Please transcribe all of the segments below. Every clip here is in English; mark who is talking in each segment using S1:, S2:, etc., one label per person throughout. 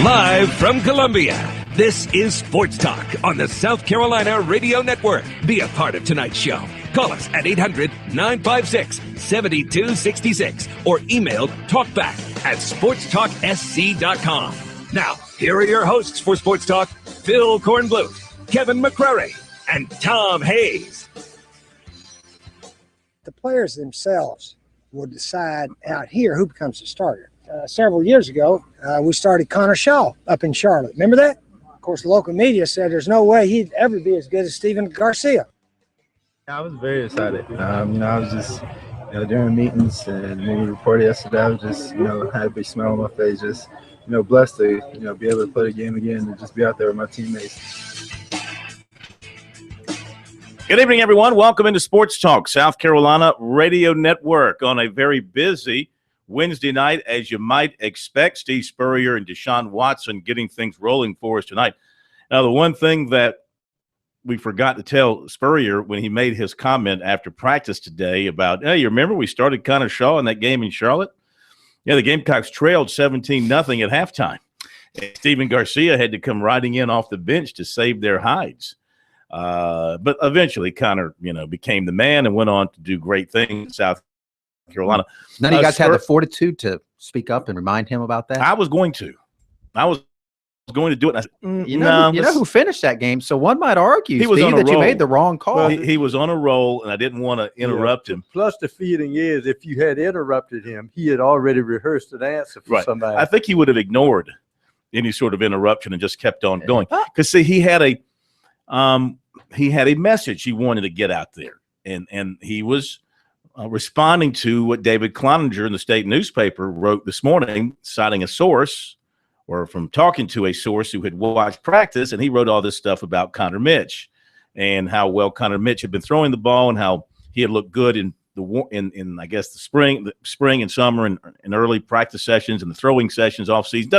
S1: Live from Columbia, this is Sports Talk on the South Carolina Radio Network. Be a part of tonight's show. Call us at 800-956-7266 or email talkback@sportstalksc.com. Now, here are your hosts for Sports Talk, Phil Kornbluth, Kevin McCrary, and Tom Hayes.
S2: The players themselves will decide out here who becomes the starter. Several years ago, we started Connor Shaw up in Charlotte. Remember that? Of course, the local media said there's no way he'd ever be as good as Steven Garcia.
S3: I was very excited. I was just, during meetings and when we reported yesterday, I was just, had a big smile on my face, just, blessed to, be able to play the game again and just be out there with my teammates.
S4: Good evening, everyone. Welcome into Sports Talk, South Carolina Radio Network on a very busy Wednesday night, as you might expect. Steve Spurrier and Deshaun Watson getting things rolling for us tonight. Now, the one thing that we forgot to tell Spurrier when he made his comment after practice today about, hey, you remember we started Connor Shaw in that game in Charlotte? Yeah, the Gamecocks trailed 17-0 at halftime. And Steven Garcia had to come riding in off the bench to save their hides. But eventually Connor, became the man and went on to do great things in South Carolina.
S5: None of you guys had the fortitude to speak up and remind him about that?
S4: I was going to do it. And I said,
S5: you know who finished that game, so one might argue,
S4: he was
S5: Steve,
S4: on a
S5: that
S4: roll.
S5: You made the wrong call.
S4: Well, he was on a roll, and I didn't want to interrupt him.
S6: Plus, the feeling is if you had interrupted him, he had already rehearsed an answer for somebody.
S4: I think he would have ignored any sort of interruption and just kept on going. Because, see, he had a message he wanted to get out there, and he was responding to what David Cloninger in the state newspaper wrote this morning, citing a source or from talking to a source who had watched practice, and he wrote all this stuff about Connor Mitch and how well Connor Mitch had been throwing the ball and how he had looked good in I guess the spring and summer and early practice sessions and the throwing sessions off season.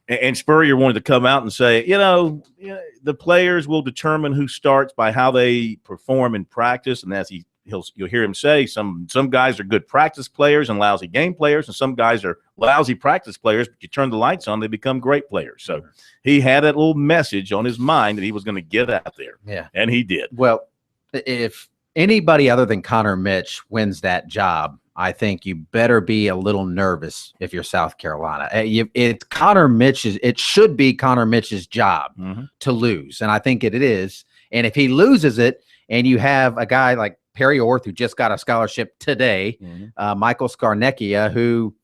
S4: And Spurrier wanted to come out and say, the players will determine who starts by how they perform in practice, and as you'll hear him say, some guys are good practice players and lousy game players, and some guys are lousy practice players, but you turn the lights on, they become great players. So he had that little message on his mind that he was going to get out there. Yeah. And he did.
S5: Well, if anybody other than Connor Mitch wins that job, I think you better be a little nervous if you're South Carolina. It should be Connor Mitch's job to lose, and I think it is. And if he loses it, and you have a guy like Perry Orth, who just got a scholarship today, Michael Scarnecchia, who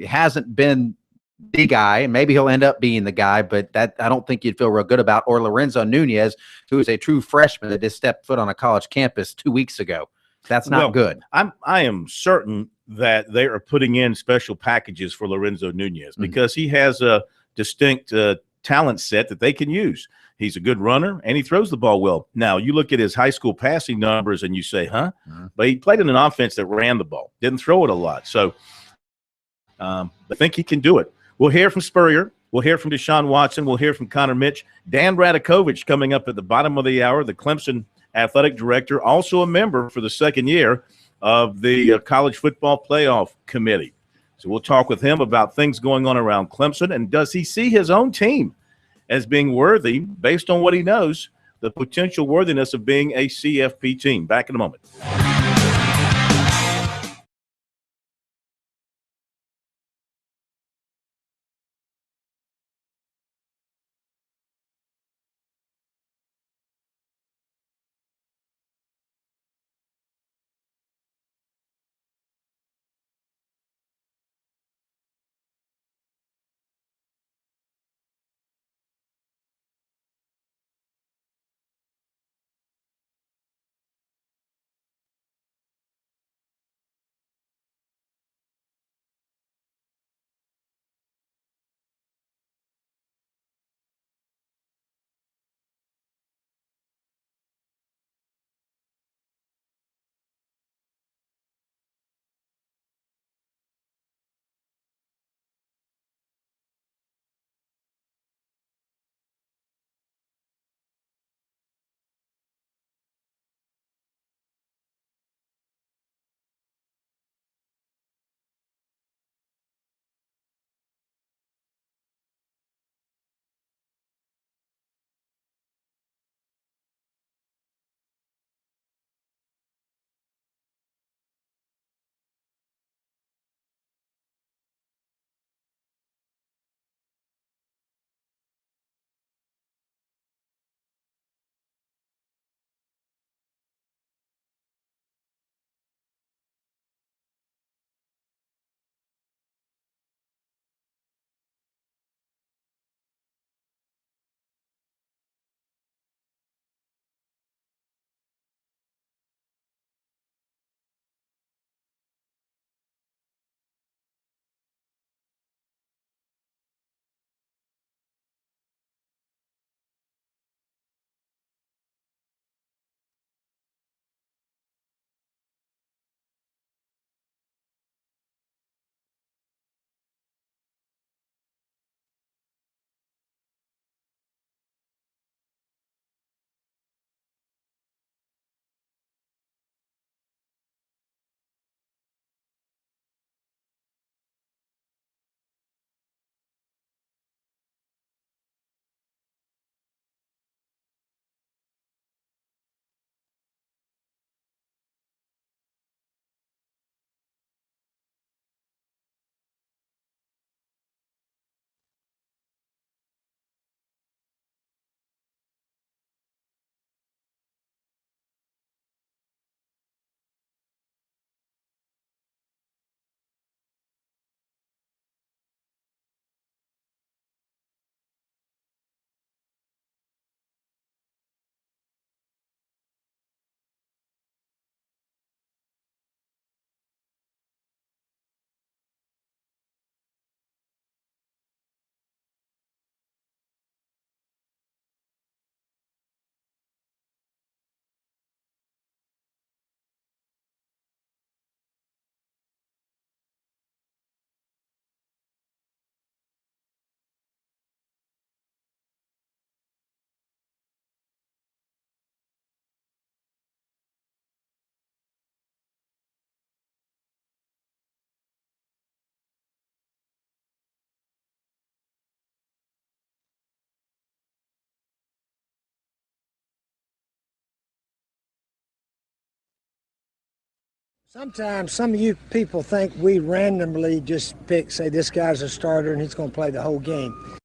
S5: hasn't been the guy, and maybe he'll end up being the guy, but that I don't think you'd feel real good about. Or Lorenzo Nunez, who is a true freshman that just stepped foot on a college campus 2 weeks ago. That's not good.
S4: I am certain that they are putting in special packages for Lorenzo Nunez because he has a distinct talent set that they can use. He's a good runner, and he throws the ball well. Now, you look at his high school passing numbers, and you say, But he played in an offense that ran the ball, didn't throw it a lot. So I think he can do it. We'll hear from Spurrier. We'll hear from Deshaun Watson. We'll hear from Connor Mitch. Dan Radakovich coming up at the bottom of the hour, the Clemson athletic director, also a member for the second year of the College Football Playoff Committee. So we'll talk with him about things going on around Clemson, and does he see his own team as being worthy, based on what he knows, the potential worthiness of being a CFP team. Back in a moment.
S2: Sometimes some of you people think we randomly just pick, say this guy's a starter and he's going to play the whole game.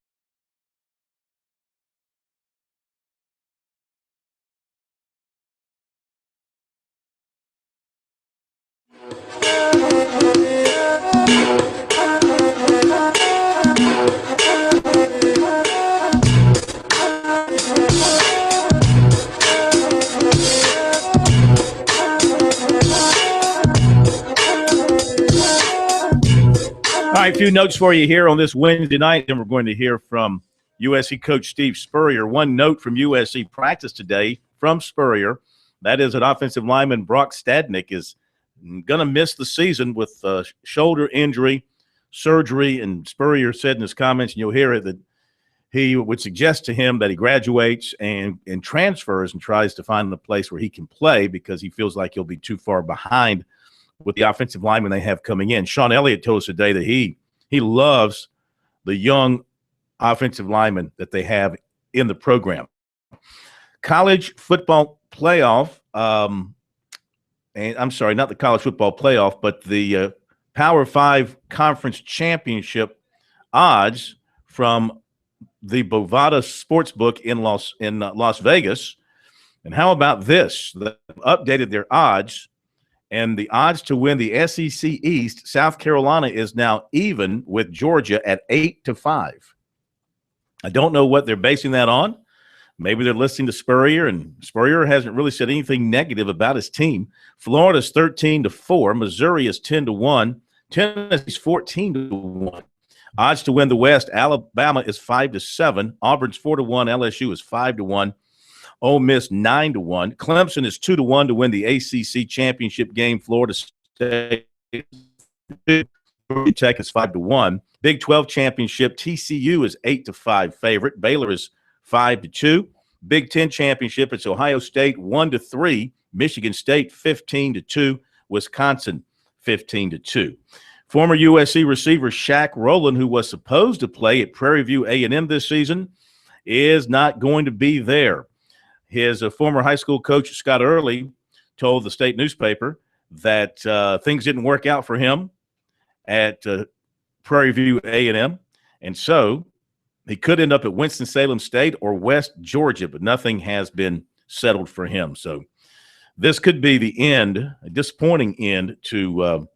S4: All right, a few notes for you here on this Wednesday night, and we're going to hear from USC coach Steve Spurrier. One note from USC practice today from Spurrier, that is that offensive lineman Brock Stadnick is going to miss the season with shoulder injury, surgery, and Spurrier said in his comments, and you'll hear it, that he would suggest to him that he graduates and transfers and tries to find a place where he can play because he feels like he'll be too far behind with the offensive linemen they have coming in. Sean Elliott told us today that he loves the young offensive linemen that they have in the program. College football playoff, and I'm sorry, not the college football playoff, but the Power 5 conference championship odds from the Bovada Sportsbook in Las Vegas. And how about this? They've updated their odds. And the odds to win the SEC East, South Carolina is now even with Georgia at 8-5. I don't know what they're basing that on. Maybe they're listening to Spurrier, and Spurrier hasn't really said anything negative about his team. Florida's 13-4. Missouri is 10-1. Tennessee's 14-1. Odds to win the West, Alabama is 5-7. Auburn's 4-1. LSU is 5-1. Ole Miss 9-1. Clemson is 2-1 to win the ACC championship game. Florida State Tech is 5-1. Big 12 championship, TCU is 8-5 favorite. Baylor is 5-2. Big 10 championship, it's Ohio State 1-3. Michigan State 15-2. Wisconsin 15-2. Former USC receiver Shaq Rowland, who was supposed to play at Prairie View A&M this season, is not going to be there. His former high school coach, Scott Early, told the state newspaper that things didn't work out for him at Prairie View A&M, and so he could end up at Winston-Salem State or West Georgia, but nothing has been settled for him. So this could be the end, a disappointing end to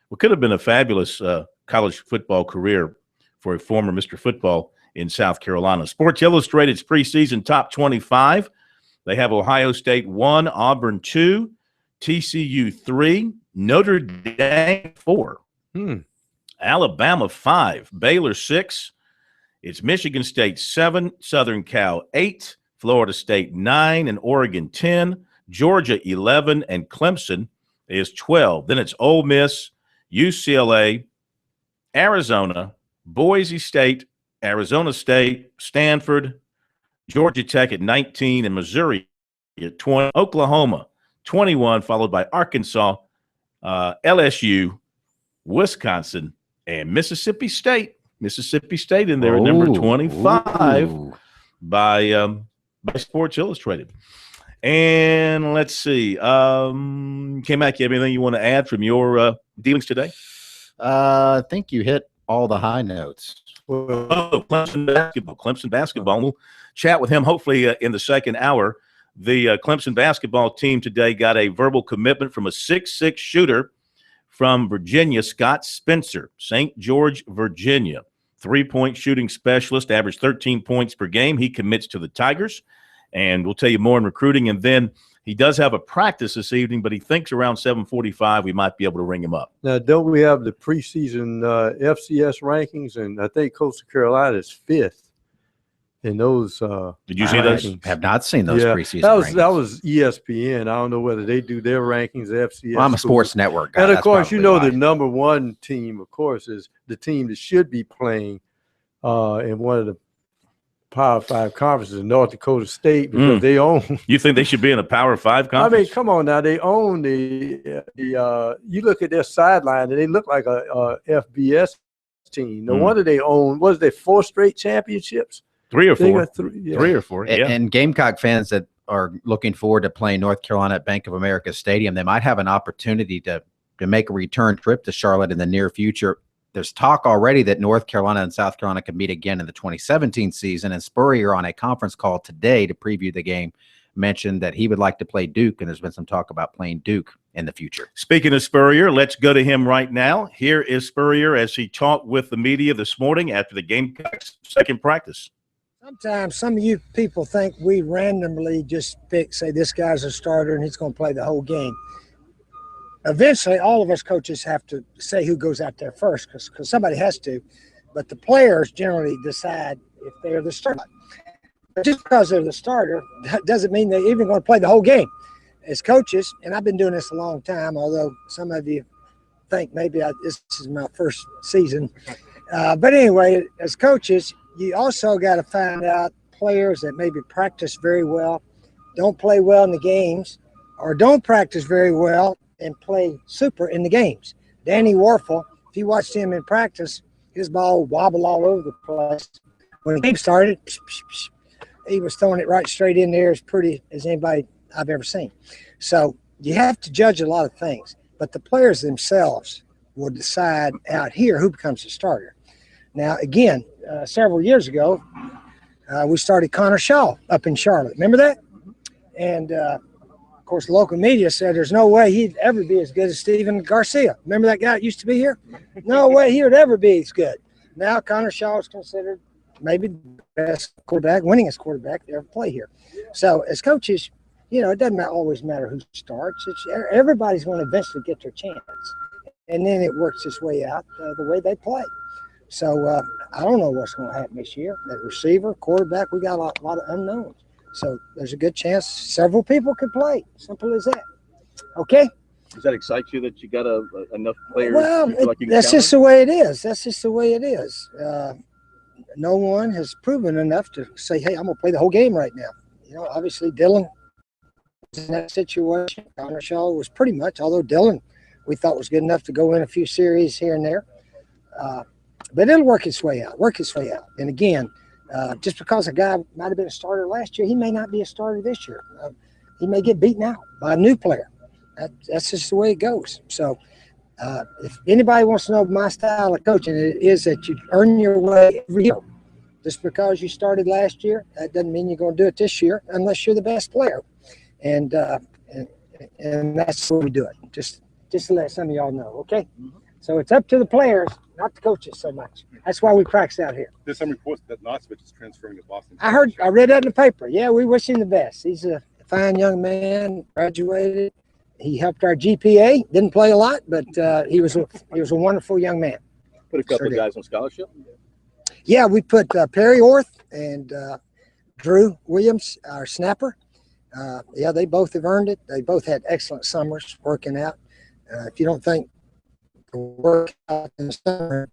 S4: what could have been a fabulous college football career for a former Mr. Football in South Carolina. Sports Illustrated's preseason top 25. They have Ohio State 1, Auburn 2, TCU 3, Notre Dame 4, Alabama 5, Baylor 6. It's Michigan State 7, Southern Cal 8, Florida State 9, and Oregon 10, Georgia 11, and Clemson is 12. Then it's Ole Miss, UCLA, Arizona, Boise State, Arizona State, Stanford, Georgia Tech at 19, and Missouri at 20. Oklahoma, 21, followed by Arkansas, LSU, Wisconsin, and Mississippi State. Mississippi State in there at number 25 by Sports Illustrated. And let's see. K-Mac, you have anything you want to add from your dealings today?
S5: I think you hit all the high notes.
S4: Clemson basketball. We'll chat with him hopefully in the second hour. The Clemson basketball team today got a verbal commitment from a 6'6" shooter from Virginia, Scott Spencer, St. George, Virginia. 3-point shooting specialist, averaged 13 points per game. He commits to the Tigers, and we'll tell you more in recruiting. And then he does have a practice this evening, but he thinks around 7:45 we might be able to ring him up.
S6: Now, don't we have the preseason FCS rankings? And I think Coastal Carolina is 5th in those.
S4: Did you see those?
S5: Have not seen those preseason rankings.
S6: That was ESPN. I don't know whether they do their rankings, FCS.
S5: Well, I'm a sports network guy.
S6: And, of course, you know
S5: why.
S6: the number one team, of course, is the team that should be playing in one of the Power 5 conferences in North Dakota State because they own.
S4: You think they should be in a Power 5 conference?
S6: I mean, come on now. They own the you look at their sideline and they look like a FBS team. No wonder they own, what is they, 4 straight championships?
S4: 3 or 4.
S6: 3
S4: or 4, yeah.
S5: And Gamecock fans that are looking forward to playing North Carolina at Bank of America Stadium, they might have an opportunity to to make a return trip to Charlotte in the near future. There's talk already that North Carolina and South Carolina can meet again in the 2017 season, and Spurrier on a conference call today to preview the game mentioned that he would like to play Duke, and there's been some talk about playing Duke in the future.
S4: Speaking of Spurrier, let's go to him right now. Here is Spurrier as he talked with the media this morning after the Gamecocks' second practice.
S2: Sometimes some of you people think we randomly just pick, say this guy's a starter and he's going to play the whole game. Eventually, all of us coaches have to say who goes out there first because somebody has to. But the players generally decide if they're the starter. But just because they're the starter doesn't mean they're even going to play the whole game. As coaches, and I've been doing this a long time, although some of you think maybe this is my first season. But anyway, as coaches, you also got to find out players that maybe practice very well, don't play well in the games, or don't practice very well and play super in the games. Danny Warfel, if you watched him in practice, his ball would wobble all over the place. When the game started, he was throwing it right straight in there as pretty as anybody I've ever seen. So you have to judge a lot of things, but the players themselves will decide out here who becomes the starter. Now, again, several years ago, we started Connor Shaw up in Charlotte. Remember that? And, of course, the local media said there's no way he'd ever be as good as Steven Garcia. Remember that guy that used to be here? No way he would ever be as good. Now Connor Shaw is considered maybe the best quarterback, winningest quarterback to ever play here. So as coaches, you know, it doesn't always matter who starts. Everybody's going to eventually get their chance. And then it works its way out the way they play. So I don't know what's going to happen this year. At receiver, quarterback, we got a lot of unknowns. So there's a good chance several people could play. Simple as that. Okay?
S7: Does that excite you that you got enough players?
S2: Well, that's just the way it is. That's just the way it is. No one has proven enough to say, hey, I'm going to play the whole game right now. You know, obviously Dylan was in that situation. Connor Shaw was pretty much, although Dylan we thought was good enough to go in a few series here and there. But it'll work its way out, And again, just because a guy might have been a starter last year, he may not be a starter this year. He may get beaten out by a new player. That's just the way it goes. So if anybody wants to know my style of coaching, it is that you earn your way every year. Just because you started last year, that doesn't mean you're going to do it this year unless you're the best player. And that's what we do it. Just to let some of y'all know, okay? Mm-hmm. So it's up to the players, not the coaches so much. That's why we practice out here.
S8: There's some reports that Knoxville is transferring to Boston.
S2: I read that in the paper. Yeah, we wish him the best. He's a fine young man, graduated. He helped our GPA. Didn't play a lot, but he was a wonderful young man.
S7: Put a couple of guys on scholarship.
S2: Yeah, we put Perry Orth and Drew Williams, our snapper. Yeah, they both have earned it. They both had excellent summers working out. If you don't think the work out in the summer,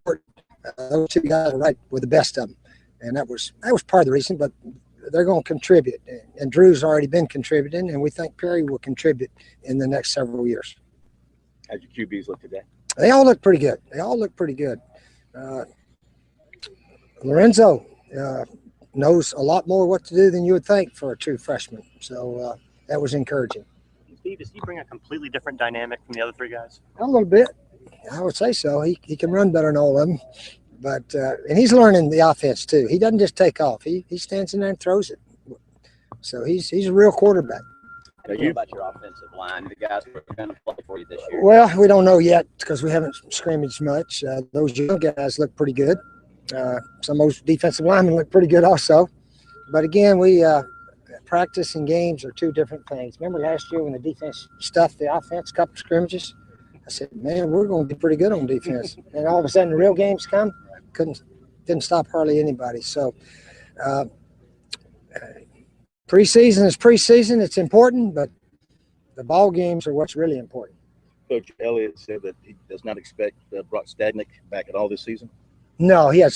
S2: those two guys are right with the best of them, and that was part of the reason. But they're going to contribute, and Drew's already been contributing, and we think Perry will contribute in the next several years.
S7: How'd your QBs look today?
S2: They all look pretty good. Lorenzo knows a lot more what to do than you would think for a true freshman, so that was encouraging.
S9: Steve, does he bring a completely different dynamic from the other three guys?
S2: A little bit. I would say so. He can run better than all of them. But and he's learning the offense too. He doesn't just take off. He stands in there and throws it. So he's a real quarterback.
S7: How do you about your offensive line, the guys who are going to play for you this year?
S2: Well, we don't know yet because we haven't scrimmaged much. Those young guys look pretty good. Some of those defensive linemen look pretty good also. But again, we practice and games are two different things. Remember last year when the defense stuffed the offense, a couple scrimmages? I said, man, we're going to be pretty good on defense. And all of a sudden the real games come, didn't stop hardly anybody. So preseason is preseason. It's important, but the ball games are what's really important.
S7: Coach Elliott said that he does not expect Brock Stadnick back at all this season.
S2: No, he has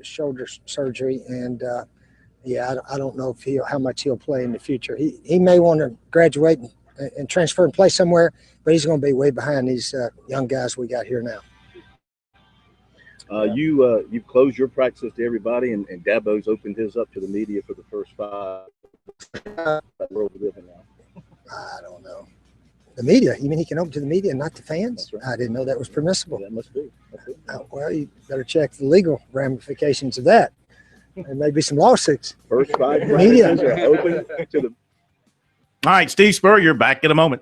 S2: shoulder surgery, and I don't know if how much he'll play in the future. He may want to graduate and transfer and play somewhere, but he's going to be way behind these young guys we got here now.
S7: You've closed your practices to everybody, and Dabo's opened his up to the media for the first 5. That world we live in now.
S2: I don't know. The media? You mean he can open to the media and not the fans?
S7: That's right.
S2: I didn't know that was permissible.
S7: That must be. That's it.
S2: Well, you better check the legal ramifications of that. There may be some lawsuits.
S7: First 5
S2: Media.
S7: practices are open to the.
S4: All right, Steve Spurrier, back in a moment.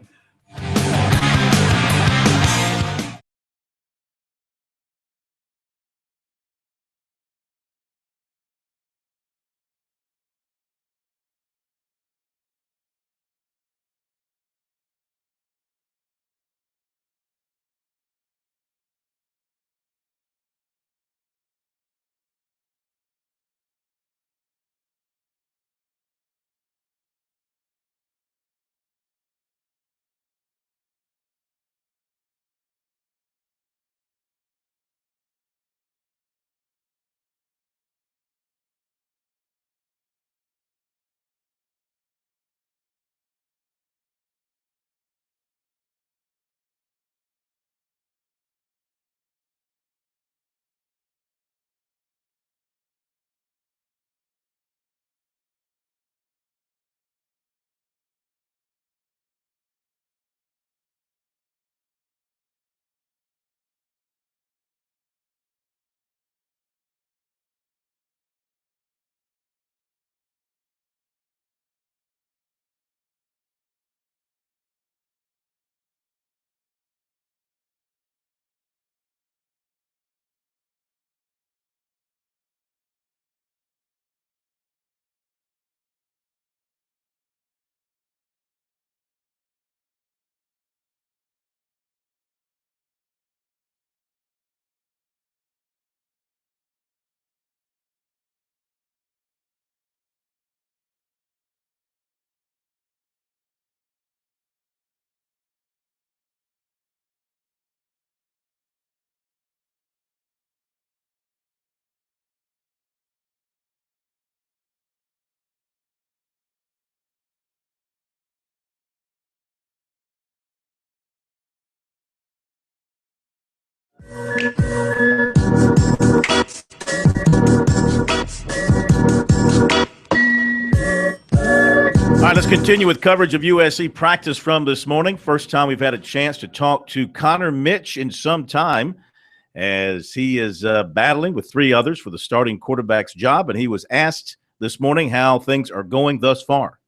S4: All right, let's continue with coverage of USC practice from this morning. First time we've had a chance to talk to Connor Mitch in some time, as he is battling with 3 others for the starting quarterback's job, and he was asked this morning how things are going thus far.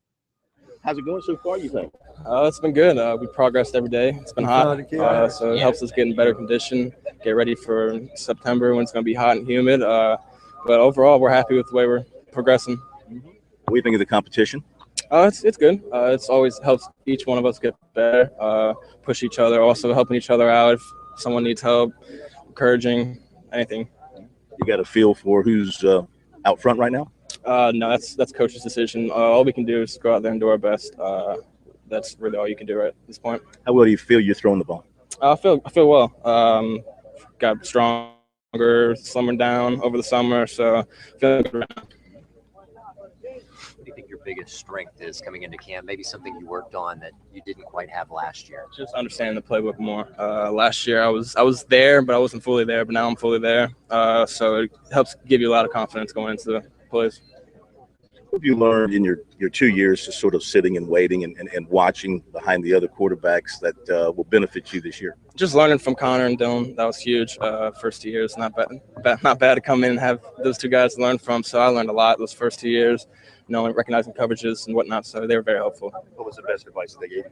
S7: How's it going so far, you think?
S10: It's been good. We progressed every day. It's been hot, so it helps us get in better condition, get ready for September when it's going to be hot and humid. But overall, we're happy with the way we're progressing.
S7: What do you think of the competition?
S10: It's good. It's always helps each one of us get better, push each other, also helping each other out if someone needs help, encouraging, anything.
S7: You got a feel for who's out front right now?
S10: No, that's coach's decision. All we can do is go out there and do our best. That's really all you can do right at this point.
S7: How well do you feel you're throwing the ball?
S10: I feel well. Got stronger, slimmer down over the summer, so feeling good right now.
S11: What do you think your biggest strength is coming into camp? Maybe something you worked on that you didn't quite have last year.
S10: Just understanding the playbook more. Last year I was there, but I wasn't fully there. But now I'm fully there, so it helps give you a lot of confidence going into the plays.
S7: What have you learned in your 2 years just sort of sitting and waiting and watching behind the other quarterbacks that will benefit you this year?
S10: Just learning from Connor and Dylan, that was huge. First 2 years, not bad to come in and have those 2 guys to learn from. So I learned a lot those first 2 years, recognizing coverages and whatnot. So they were very helpful.
S7: What was the best advice that they gave you?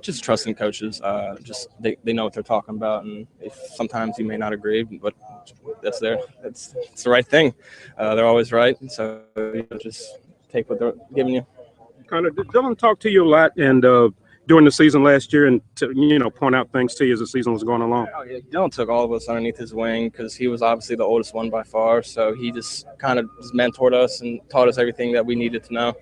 S10: Just trusting coaches. Just they know what they're talking about, and if sometimes you may not agree, but it's the right thing. They're always right, so just take what they're giving you.
S8: Connor, did Dylan talk to you a lot and during the season last year and to, point out things to you as the season was going along?
S10: Oh, yeah. Dylan took all of us underneath his wing because he was obviously the oldest one by far, so he just kind of just mentored us and taught us everything that we needed to know.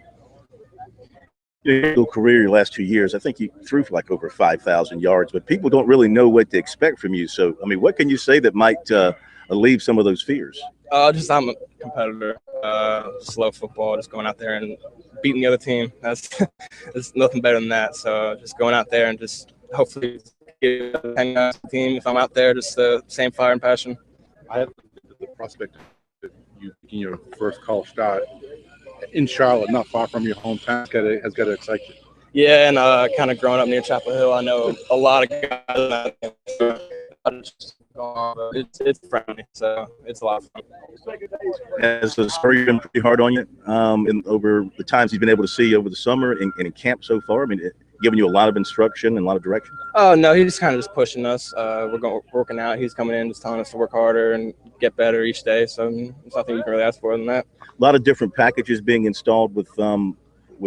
S7: Your career, your last 2 years, I think you threw for like over 5,000 yards, but people don't really know what to expect from you. So, I mean, what can you say that might alleviate some of those fears?
S10: Just I'm a competitor. Just love football. Just going out there and beating the other team. There's nothing better than that. So just going out there and just hopefully get the team. If I'm out there, just the same fire and passion.
S8: I had the prospect of you taking your first college shot in Charlotte, not far from your hometown, has got to excite you.
S10: Yeah, and kind of growing up near Chapel Hill, I know a lot of guys. It's friendly, so it's a lot of fun.
S7: Has the Spurrier been pretty hard on you over the times he's been able to see over the summer and in camp so far? I mean, giving you a lot of instruction and a lot of direction?
S10: Oh, no, he's kind of just pushing us. We're working out. He's coming in just telling us to work harder and get better each day. So there's nothing you can really ask for than that.
S7: A lot of different packages being installed with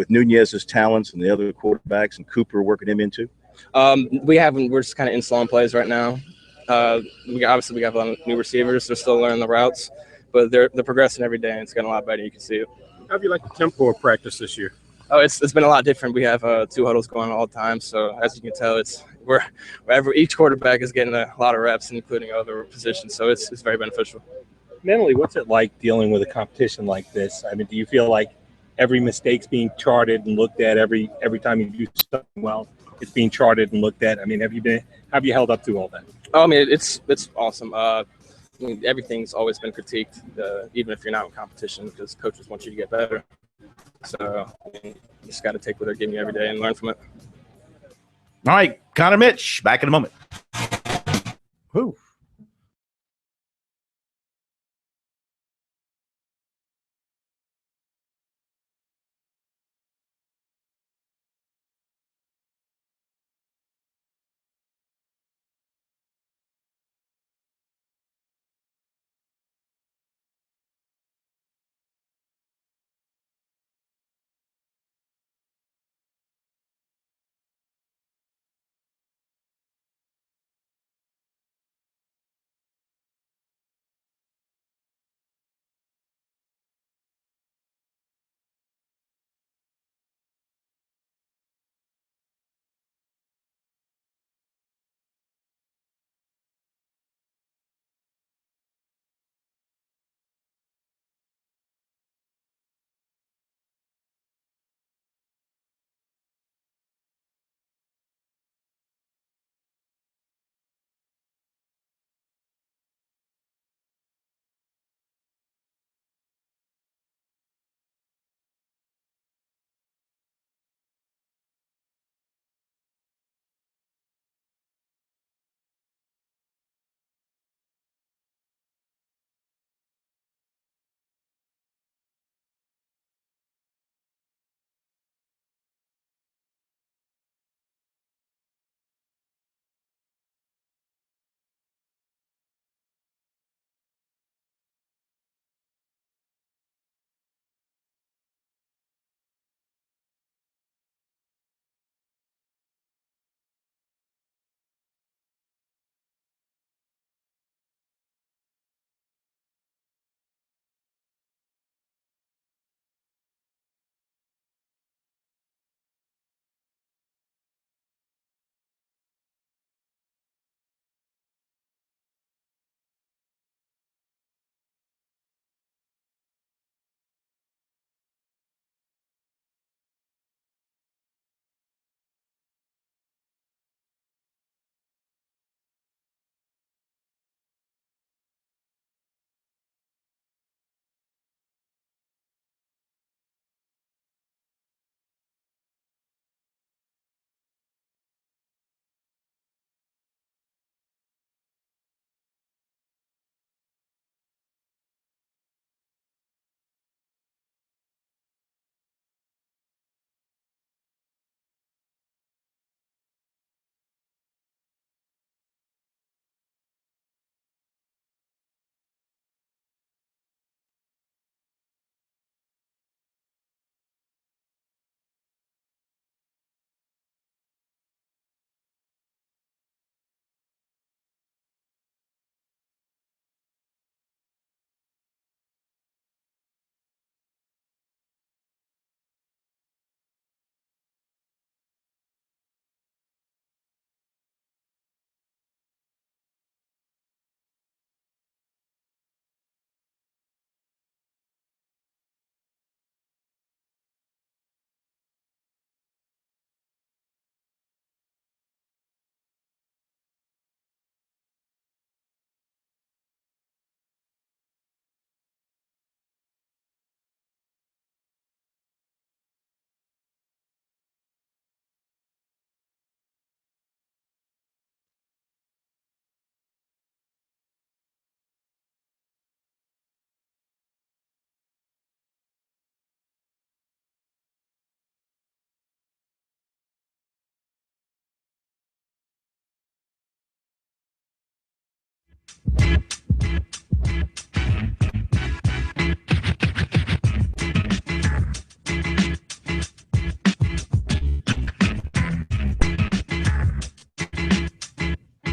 S7: Nunez's talents and the other quarterbacks, and Cooper working him into.
S10: We're just kind of installing plays right now. We have a lot of new receivers. They're still learning the routes, but they're progressing every day, and it's getting a lot better. You can see it.
S8: How have you liked the tempo of practice this year?
S10: Oh, it's been a lot different. We have 2 huddles going all the time, so as you can tell, each quarterback is getting a lot of reps, including other positions. So it's very beneficial.
S12: Mentally, what's it like dealing with a competition like this? I mean, do you feel like every mistake's being charted and looked at every time you do something well? It's being charted and looked at. I mean, have you held up to all that?
S10: Oh, I mean, it's awesome. Everything's always been critiqued, even if you're not in competition, because coaches want you to get better. So you just got to take what they're giving you every day and learn from it.
S4: All right, Connor Mitch, back in a moment.
S6: Whew.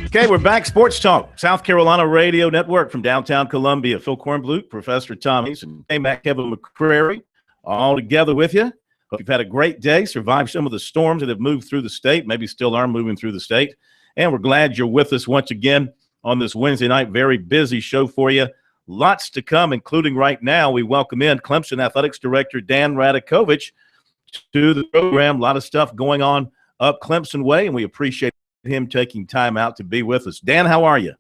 S4: Okay, we're back. Sports Talk, South Carolina Radio Network from downtown Columbia. Phil Kornbluth, Professor Tom Eason, and Kevin McCrary, all together with you. Hope you've had a great day, survived some of the storms that have moved through the state, maybe still are moving through the state. And we're glad you're with us once again on this Wednesday night. Very busy show for you. Lots to come, including right now. We welcome in Clemson Athletics Director Dan Radakovich to the program. A lot of stuff going on up Clemson way, and we appreciate him taking time out to be with us. Dan, how are you?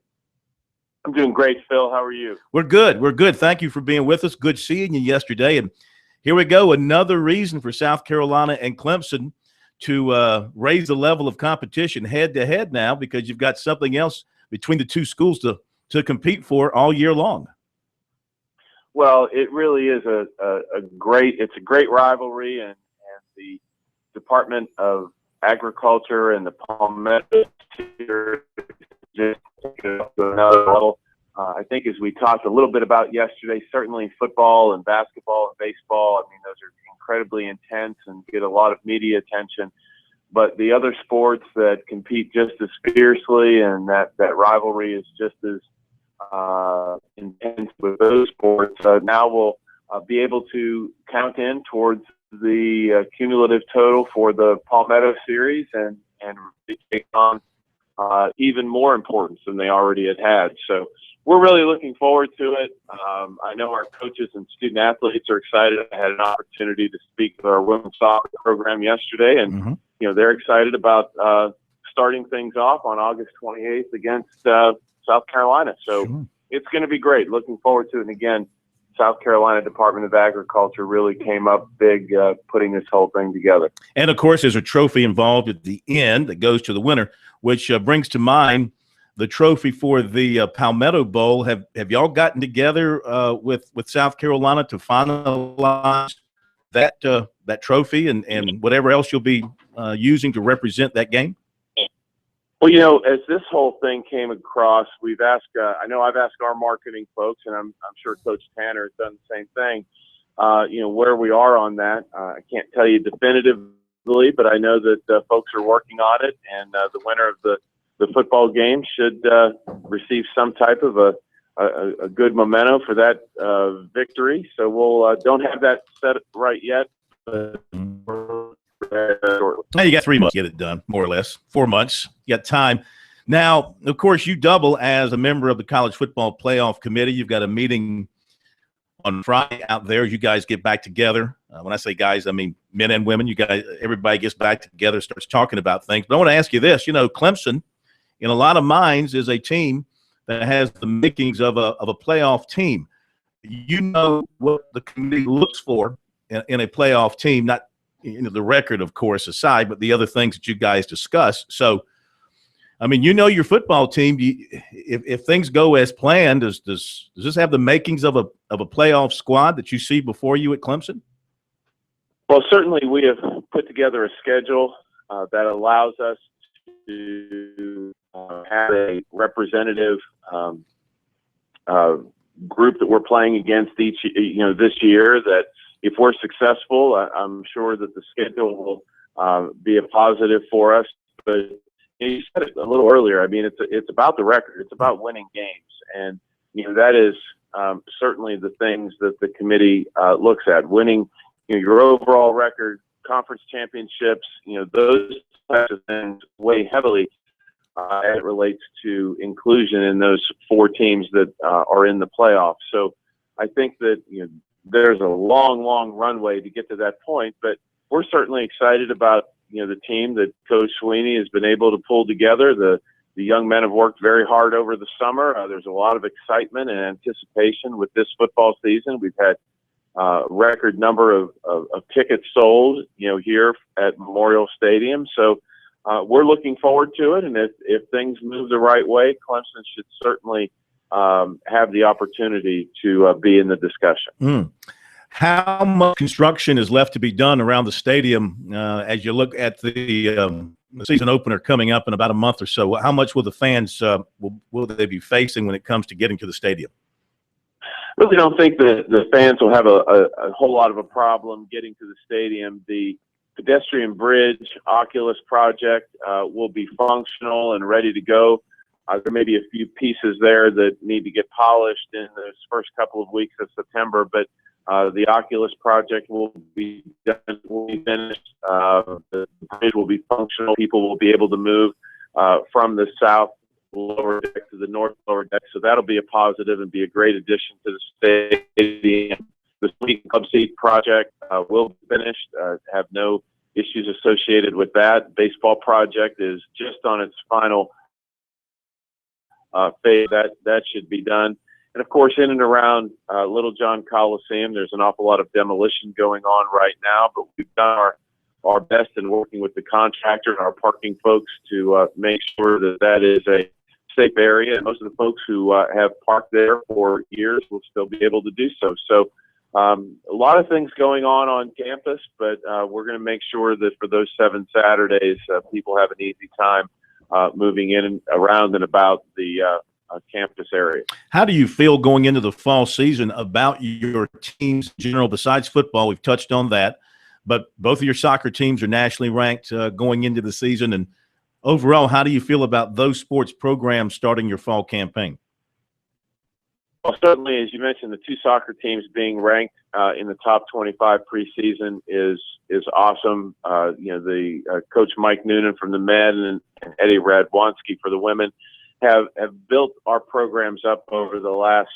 S13: I'm doing great, Phil. How are you?
S4: We're good. We're good. Thank you for being with us. Good seeing you yesterday. And here we go. Another reason for South Carolina and Clemson to raise the level of competition head to head now, because you've got something else between the two schools to compete for all year long.
S13: Well, it really is a great rivalry, and the Department of Agriculture and the Palmetto just to another level. I think, as we talked a little bit about yesterday, certainly football and basketball and baseball, I mean, those are incredibly intense and get a lot of media attention. But the other sports that compete just as fiercely, and that rivalry is just as intense with those sports, now we'll be able to count in towards the cumulative total for the Palmetto series and take on even more importance than they already had. So we're really looking forward to it. I know our coaches and student athletes are excited. I had an opportunity to speak with our women's soccer program yesterday, and they're excited about starting things off on August 28th against South Carolina. So it's going to be great. Looking forward to it. And again, South Carolina Department of Agriculture really came up big putting this whole thing together.
S4: And, of course, there's a trophy involved at the end that goes to the winner, which brings to mind the trophy for the Palmetto Bowl. Have y'all gotten together with South Carolina to finalize that trophy and whatever else you'll be using to represent that game?
S13: Well, as this whole thing came across, we've asked, I know I've asked our marketing folks, and I'm sure Coach Tanner has done the same thing, where we are on that. I can't tell you definitively, but I know that folks are working on it, and the winner of the football game should receive some type of a good memento for that victory. So we'll don't have that set right yet, but
S4: now you got 3 months to get it done, more or less. 4 months. You got time. Now, of course, you double as a member of the College Football Playoff Committee. You've got a meeting on Friday out there. You guys get back together. When I say guys, I mean men and women. You guys, everybody gets back together, starts talking about things. But I want to ask you this. Clemson, in a lot of minds, is a team that has the makings of a playoff team. You know what the committee looks for in a playoff team, not the record, of course, aside, but the other things that you guys discuss. So, I mean, your football team. If things go as planned, does this have the makings of a playoff squad that you see before you at Clemson?
S13: Well, certainly we have put together a schedule that allows us to have a representative group that we're playing against this year. That if we're successful, I'm sure that the schedule will be a positive for us. But you said it a little earlier. I mean, it's about the record. It's about winning games, and that is certainly the things that the committee looks at. Winning, your overall record, conference championships. Those types of things weigh heavily as it relates to inclusion in those 4 teams that are in the playoffs. So I think that there's a long runway to get to that point, but we're certainly excited about the team that Coach Sweeney has been able to pull together. The young men have worked very hard over the summer. There's a lot of excitement and anticipation with this football season. We've had record number of tickets sold, here at Memorial Stadium. So we're looking forward to it, and if things move the right way, Clemson should certainly have the opportunity to be in the discussion.
S4: How much construction is left to be done around the stadium as you look at the season opener coming up in about a month or so? How much will the fans will they be facing when it comes to getting to the stadium?
S13: Really don't think that the fans will have a whole lot of a problem getting to the stadium. The pedestrian bridge Oculus project will be functional and ready to go. There may be a few pieces there that need to get polished in those first couple of weeks of September, but the Oculus project will be done, will be finished. The bridge will be functional. People will be able to move from the south lower deck to the north lower deck. So that'll be a positive and be a great addition to the stadium. The Suite Club Seat project will be finished. Have no issues associated with that. Baseball project is just on its final phase. That should be done. And of course, in and around Little John Coliseum, there's an awful lot of demolition going on right now, but we've done our best in working with the contractor and our parking folks to make sure that that is a safe area. And most of the folks who have parked there for years will still be able to do so. So a lot of things going on campus, but we're going to make sure that for those 7 Saturdays, people have an easy time moving in and around and about the campus area.
S4: How do you feel going into the fall season about your teams in general, besides football? We've touched on that, but both of your soccer teams are nationally ranked going into the season. And overall, how do you feel about those sports programs starting your fall campaign?
S13: Well, certainly, as you mentioned, the 2 soccer teams being ranked in the top 25 preseason is awesome. The Coach Mike Noonan from the men and Eddie Radwanski for the women have built our programs up over the last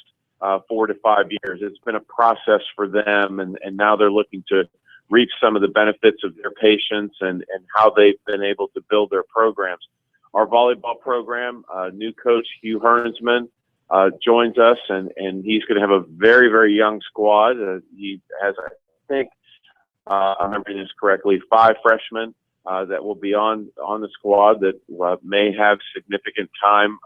S13: 4 to 5 years. It's been a process for them, and now they're looking to reap some of the benefits of their patience and how they've been able to build their programs. Our volleyball program, new coach Hugh Hernsman joins us, and he's going to have a very, very young squad. He has, I think, I'm remembering this correctly, 5 freshmen that will be on the squad that may have significant time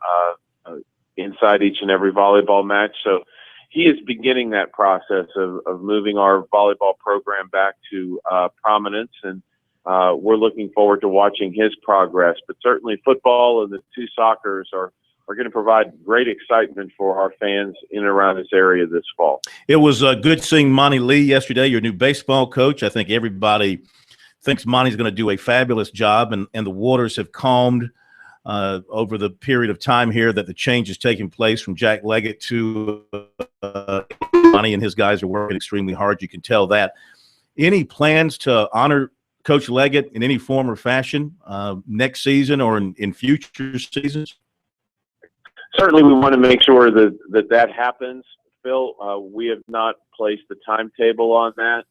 S13: inside each and every volleyball match. So he is beginning that process of moving our volleyball program back to prominence, and we're looking forward to watching his progress. But certainly football and the 2 soccers are going to provide great excitement for our fans in and around this area this fall.
S4: It was good seeing Monty Lee yesterday, your new baseball coach. I think everybody thinks Monty's going to do a fabulous job, and the waters have calmed over the period of time here that the change is taking place from Jack Leggett to Monty, and his guys are working extremely hard. You can tell that. Any plans to honor Coach Leggett in any form or fashion next season or in future seasons?
S13: Certainly, we want to make sure that happens. Phil, we have not placed the timetable on that.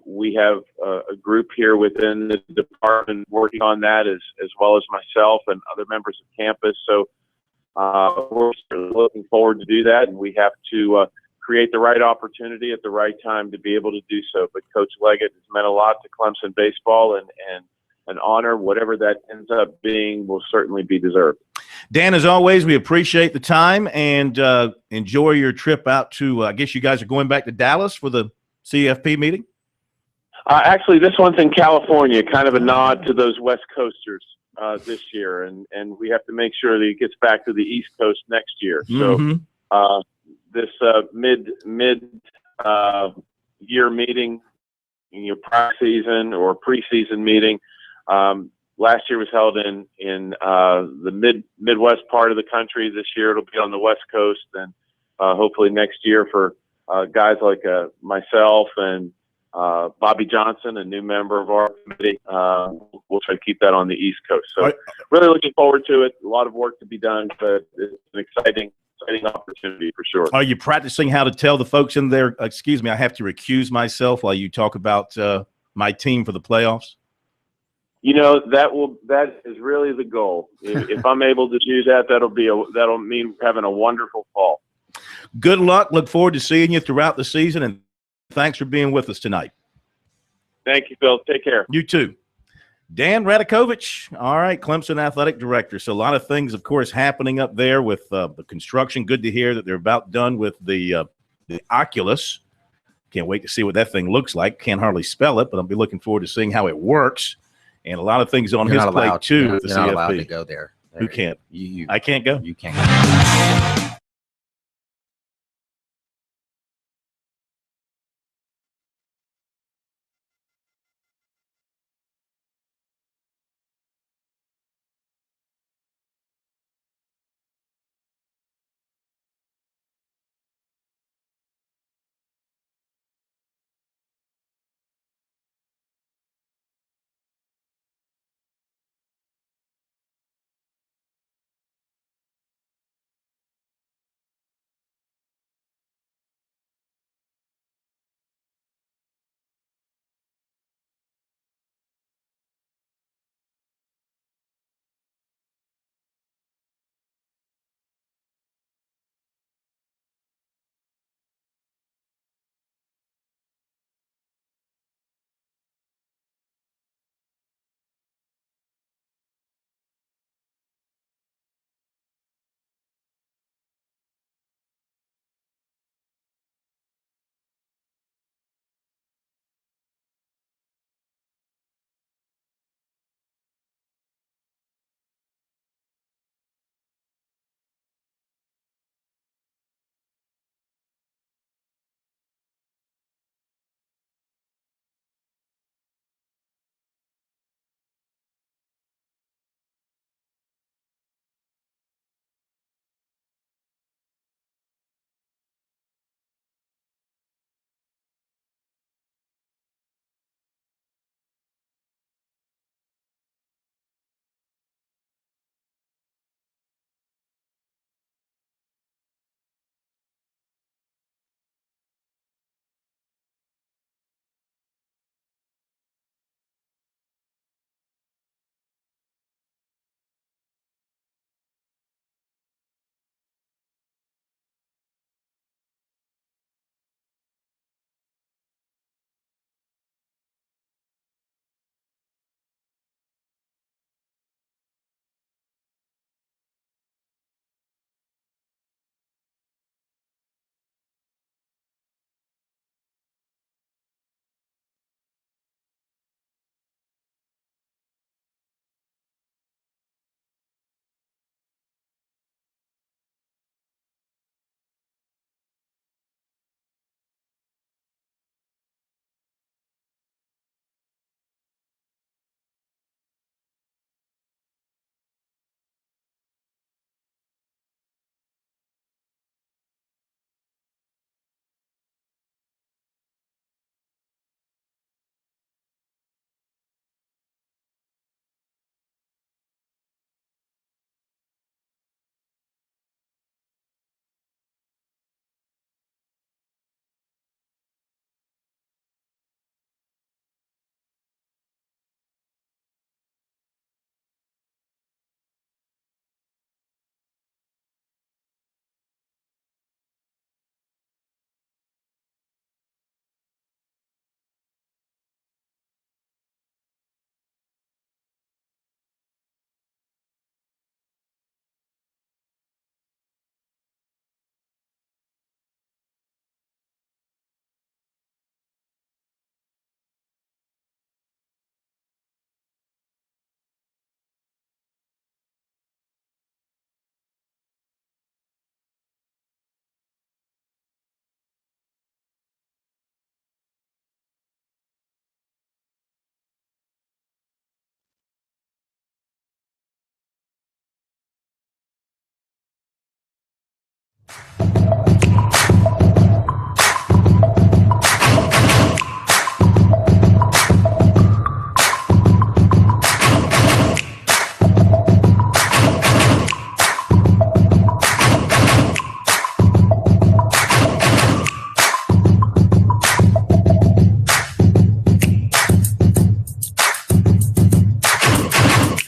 S13: We have a group here within the department working on that, as well as myself and other members of campus. So we're looking forward to do that, and we have to create the right opportunity at the right time to be able to do so. But Coach Leggett has meant a lot to Clemson baseball, and an honor, whatever that ends up being, will certainly be deserved.
S4: Dan, as always, we appreciate the time and enjoy your trip out to, I guess you guys are going back to Dallas for the CFP meeting?
S13: Actually, this one's in California, kind of a nod to those West Coasters this year, and we have to make sure that it gets back to the East Coast next year. So this mid year meeting, season or preseason meeting, last year was held in the Midwest part of the country. This year it'll be on the West Coast, and hopefully next year for guys like myself and Bobby Johnson, a new member of our committee, we'll try to keep that on the East Coast. So really looking forward to it. A lot of work to be done, but it's an exciting opportunity for sure.
S4: Are you practicing how to tell the folks in there, excuse me, I have to recuse myself while you talk about my team for the playoffs?
S13: That is really the goal. If I'm able to do that, that'll mean having a wonderful fall.
S4: Good luck. Look forward to seeing you throughout the season, and thanks for being with us tonight.
S13: Thank you, Phil. Take care.
S4: You too. Dan Radakovich, all right, Clemson Athletic Director. So a lot of things, of course, happening up there with the construction. Good to hear that they're about done with the Oculus. Can't wait to see what that thing looks like. Can't hardly spell it, but I'll be looking forward to seeing how it works. And a lot of things on
S5: You're
S4: his
S5: not
S4: plate
S5: allowed,
S4: too.
S5: you're
S4: With the
S5: not allowed
S4: CFP.
S5: to go there.
S4: Who can't?
S5: You
S4: I can't go.
S5: You can't.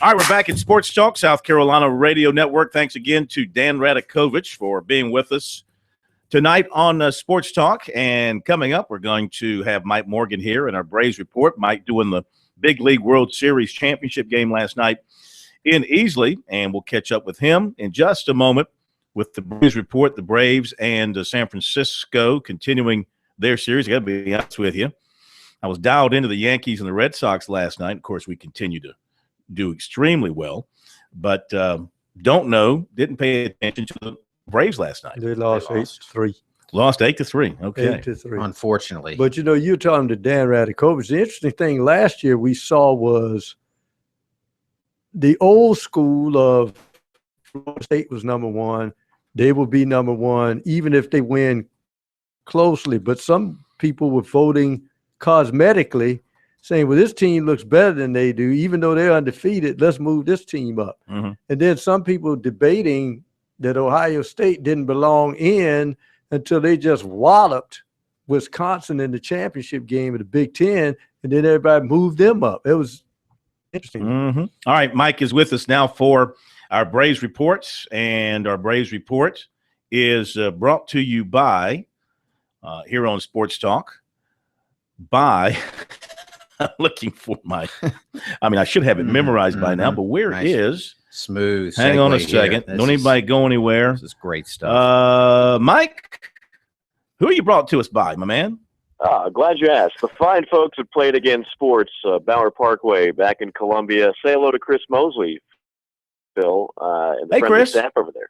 S4: All right, we're back at Sports Talk, South Carolina Radio Network. Thanks again to Dan Radakovich for being with us tonight on Sports Talk. And coming up, we're going to have Mike Morgan here in our Braves Report. Mike doing the Big League World Series championship game last night in Easley, and we'll catch up with him in just a moment with the Braves Report. The Braves and San Francisco continuing their series. I got to be honest with you. I was dialed into the Yankees and the Red Sox last night. Of course, we continue to do extremely well, but didn't pay attention to the Braves last night.
S6: They lost 8-3.
S4: Lost 8-3. Okay.
S6: 8-3.
S5: Unfortunately.
S6: But, you're talking to Dan Radakovich. The interesting thing last year we saw was the old school of Florida State was number one. They will be number one, even if they win closely. But some people were voting cosmetically, saying, well, this team looks better than they do, even though they're undefeated. Let's move this team up.
S4: Mm-hmm.
S6: And then some people debating that Ohio State didn't belong in until they just walloped Wisconsin in the championship game of the Big Ten, and then everybody moved them up. It was interesting.
S4: Mm-hmm. All right, Mike is with us now for our Braves Reports, and our Braves Report is brought to you by, here on Sports Talk, by I'm looking for I should have it memorized by now, but where is
S5: smooth?
S4: Hang on a second. Don't anybody go anywhere.
S5: This is great stuff.
S4: Mike, who are you brought to us by, my man?
S13: Glad you asked. The fine folks at Play It Again Sports, Bauer Parkway back in Columbia. Say hello to Chris Mosley, Phil, and the
S4: Hey,
S13: friendly
S4: Chris.
S13: staff over there.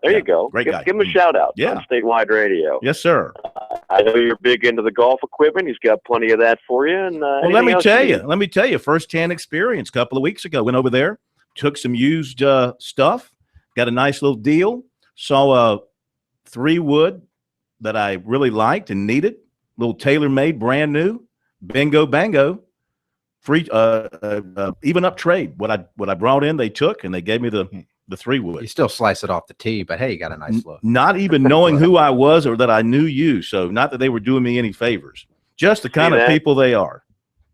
S13: There you go.
S4: Great guy.
S13: Give him a shout out
S4: Yeah.
S13: on Statewide Radio.
S4: Yes, sir.
S13: I know you're big into the golf equipment. He's got plenty of that for you. And
S4: Well, let me tell you, firsthand experience. A couple of weeks ago, went over there, took some used stuff, got a nice little deal. Saw a 3-wood that I really liked and needed, little tailor-made, brand new, bingo bango, free, even up trade. What I brought in, they took, and they gave me the 3-wood.
S5: You still slice it off the tee, but hey, you got a nice look.
S4: Not even knowing who I was or that I knew you. So not that they were doing me any favors, just the kind of people they are.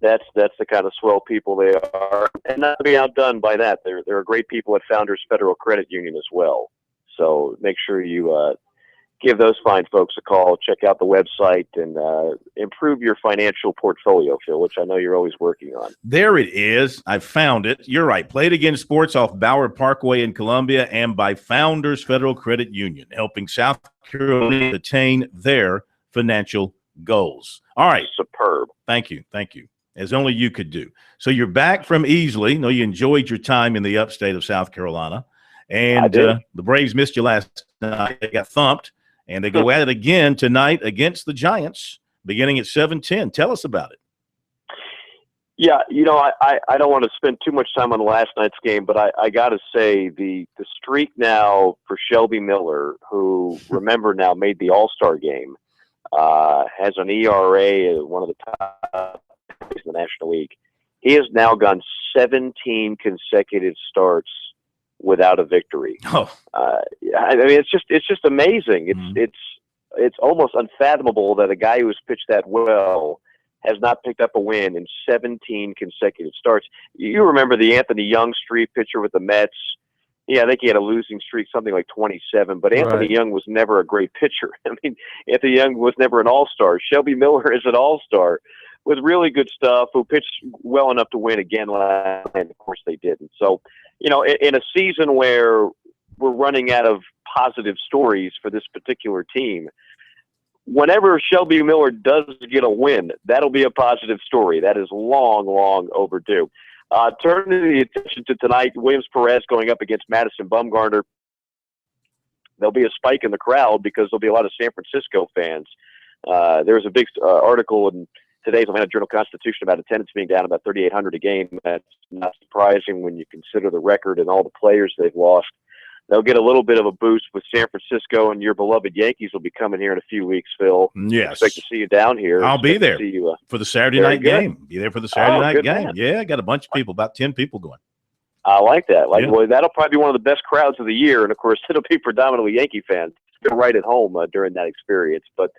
S13: That's the kind of swell people they are, and not to be outdone by that. There are great people at Founders Federal Credit Union as well. So make sure you give those fine folks a call. Check out the website and improve your financial portfolio, Phil, which I know you're always working on.
S4: There it is. I found it. You're right. Play It Again Sports off Bauer Parkway in Columbia, and by Founders Federal Credit Union, helping South Carolina attain their financial goals. All right.
S13: Superb.
S4: Thank you. As only you could do. So you're back from Easley. Know you enjoyed your time in the upstate of South Carolina. And the Braves missed you last night. They got thumped. And they go at it again tonight against the Giants, beginning at 7:10. Tell us about it.
S13: Yeah, I don't want to spend too much time on last night's game, but I got to say the streak now for Shelby Miller, who, remember now, made the All-Star game, has an ERA, one of the top in the National League. He has now gone 17 consecutive starts without a victory. It's just amazing. It's almost unfathomable that a guy who has pitched that well has not picked up a win in 17 consecutive starts. You remember the Anthony Young streak, pitcher with the Mets. Yeah, I think he had a losing streak, something like 27. But Anthony Young was never a great pitcher. Anthony Young was never an all-star. Shelby Miller is an all-star with really good stuff, who pitched well enough to win again last night, and of course they didn't. So, in a season where we're running out of positive stories for this particular team, whenever Shelby Miller does get a win, that'll be a positive story. That is long, long overdue. Turning the attention to tonight, Williams Perez going up against Madison Bumgarner. There'll be a spike in the crowd because there'll be a lot of San Francisco fans. There was a big article in today's Atlanta Journal-Constitution about attendance being down about 3,800 a game. That's not surprising when you consider the record and all the players they've lost. They'll get a little bit of a boost with San Francisco, and your beloved Yankees will be coming here in a few weeks, Phil.
S4: Yes.
S13: Expect to see you down here.
S4: I'll be there for the Saturday night game. Be there for the Saturday night game.
S13: Man.
S4: Yeah, I got a bunch of people, about 10 people going.
S13: I like that. Well, that'll probably be one of the best crowds of the year, and of course, it'll be predominantly Yankee fans. They're right at home during that experience. But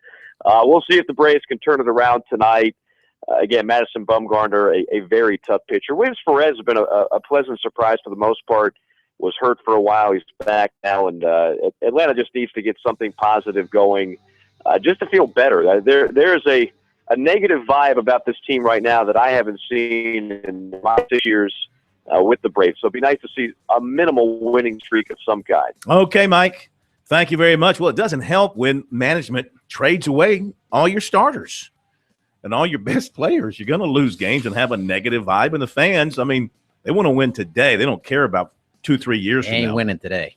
S13: we'll see if the Braves can turn it around tonight. Again, Madison Bumgarner, a very tough pitcher. Williams Perez has been a pleasant surprise for the most part. Was hurt for a while. He's back now, and Atlanta just needs to get something positive going just to feel better. There's a negative vibe about this team right now that I haven't seen in my 6 years with the Braves. So it'd be nice to see a minimal winning streak of some kind.
S4: Okay, Mike. Thank you very much. Well, it doesn't help when management trades away all your starters and all your best players. You're going to lose games and have a negative vibe. And the fans, I mean, they want to win today. They don't care about 2-3 years from now.
S5: Ain't winning today.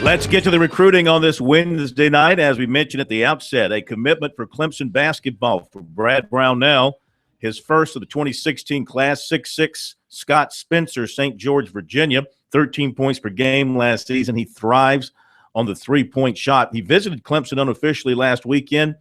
S4: Let's get to the recruiting on this Wednesday night. As we mentioned at the outset, a commitment for Clemson basketball for Brad Brownell, his first of the 2016 class, 6'6", Scott Spencer, St. George, Virginia, 13 points per game last season. He thrives on the three-point shot. He visited Clemson unofficially last weekend,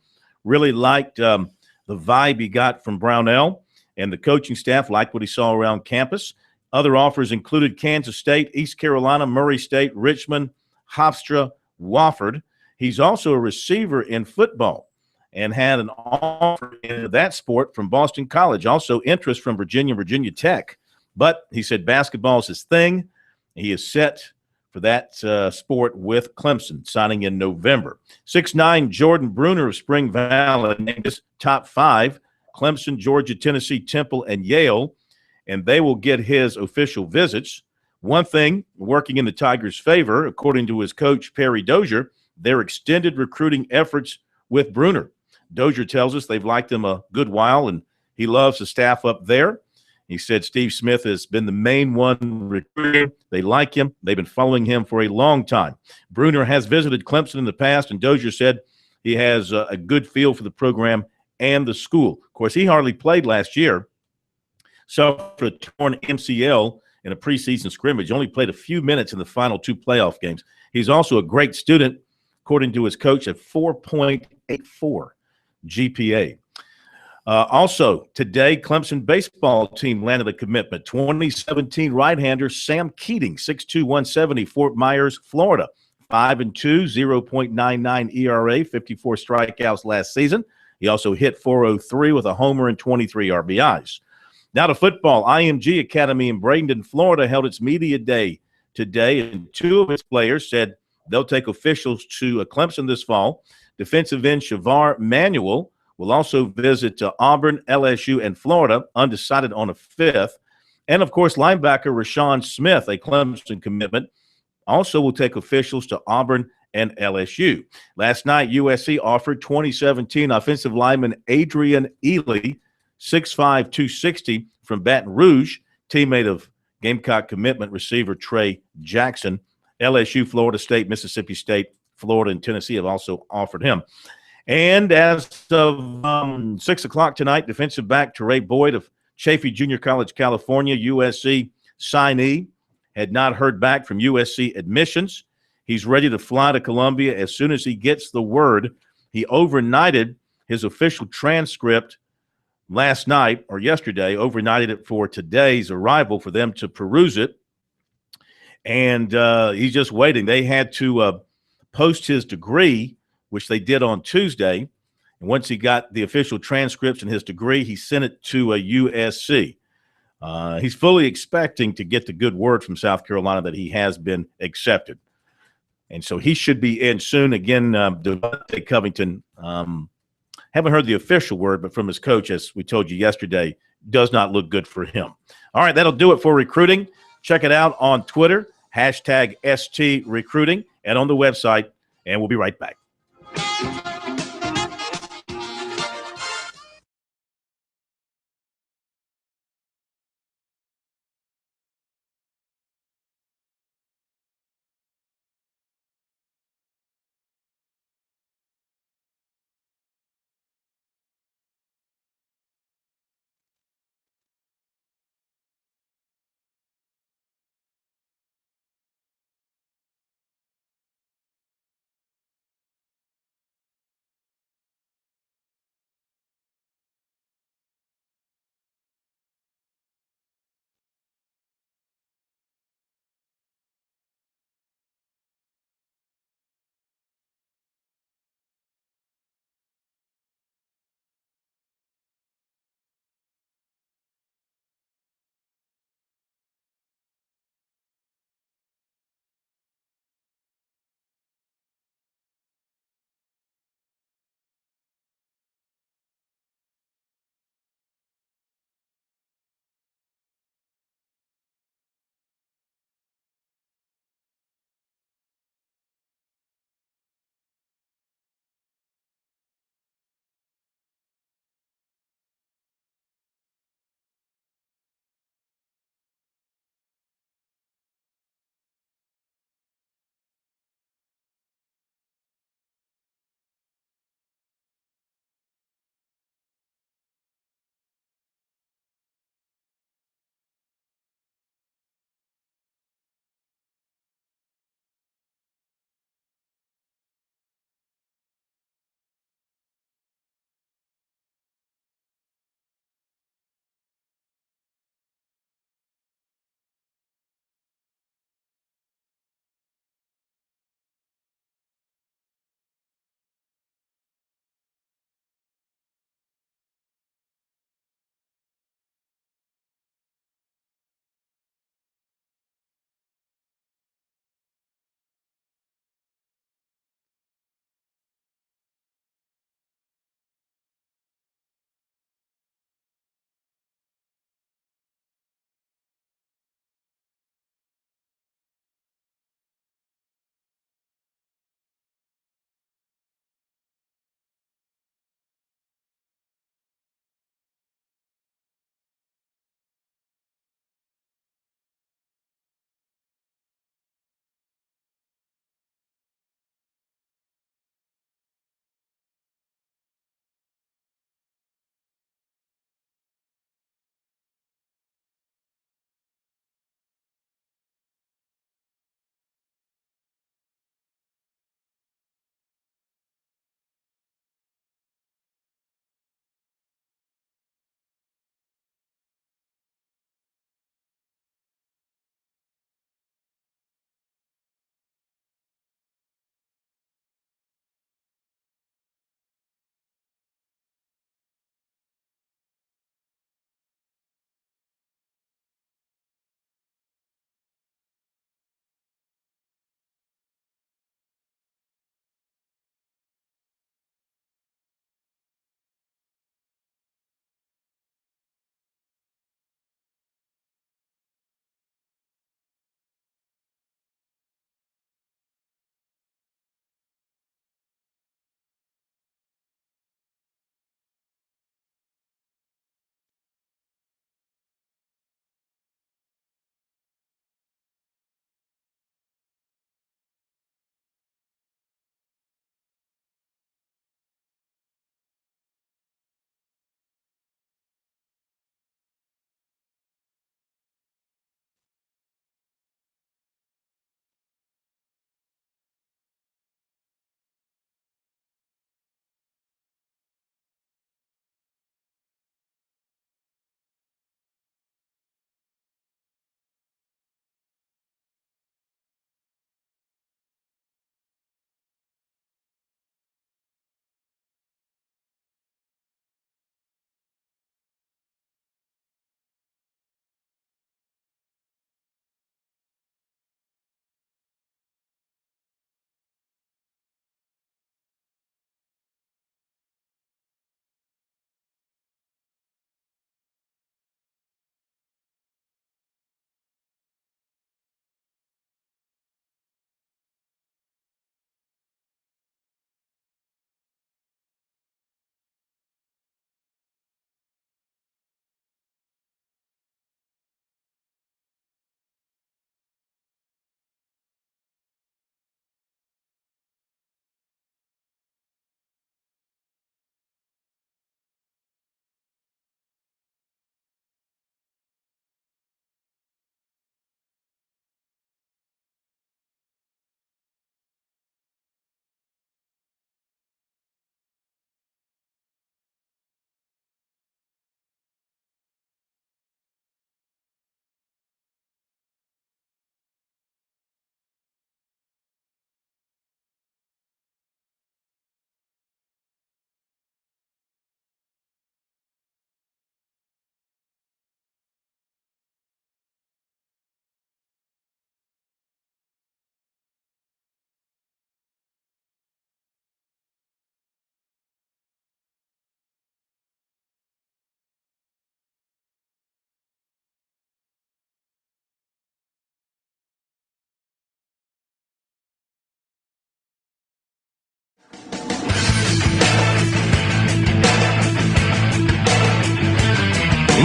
S4: really liked the vibe he got from Brownell, and the coaching staff liked what he saw around campus. Other offers included Kansas State, East Carolina, Murray State, Richmond, Hofstra, Wofford. He's also a receiver in football and had an offer in that sport from Boston College, also interest from Virginia Tech. But he said basketball is his thing. He is set for that sport with Clemson, signing in November. 6'9", Jordan Bruner of Spring Valley named his top 5, Clemson, Georgia, Tennessee, Temple, and Yale, and they will get his official visits. One thing working in the Tigers' favor, according to his coach, Perry Dozier, their extended recruiting efforts with Bruner. Dozier tells us they've liked him a good while, and he loves the staff up there. He said Steve Smith has been the main one recruiting. They like him. They've been following him for a long time. Bruner has visited Clemson in the past, and Dozier said he has a good feel for the program and the school. Of course, he hardly played last year. So for a torn MCL in a preseason scrimmage, only played a few minutes in the final 2 playoff games. He's also a great student, according to his coach, at 4.84 GPA. Also, today, Clemson baseball team landed a commitment. 2017 right-hander Sam Keating, 6'2", 170, Fort Myers, Florida. 5-2, 0.99 ERA, 54 strikeouts last season. He also hit .403 with a homer and 23 RBIs. Now to football. IMG Academy in Bradenton, Florida held its media day today, and 2 of its players said they'll take officials to Clemson this fall. Defensive end Shavar Manuel will also visit Auburn, LSU, and Florida, undecided on a 5th. And, of course, linebacker Rashawn Smith, a Clemson commitment, also will take officials to Auburn and LSU. Last night, USC offered 2017 offensive lineman Adrian Ely, 6'5", 260, from Baton Rouge, teammate of Gamecock commitment receiver Trey Jackson. LSU, Florida State, Mississippi State, Florida, and Tennessee have also offered him. And as of 6 o'clock tonight, defensive back Teray Boyd of Chaffey Junior College, California, USC signee, had not heard back from USC admissions. He's ready to fly to Columbia as soon as he gets the word. He overnighted his official transcript last night or yesterday, overnighted it for today's arrival for them to peruse it. And he's just waiting. They had to post his degree, which they did on Tuesday. And once he got the official transcripts and his degree, he sent it to USC. He's fully expecting to get the good word from South Carolina that he has been accepted. And so he should be in soon. Again, Devontae Covington, haven't heard the official word, but from his coach, as we told you yesterday, does not look good for him. All right, that'll do it for recruiting. Check it out on Twitter, #STRecruiting, and on the website, and we'll be right back.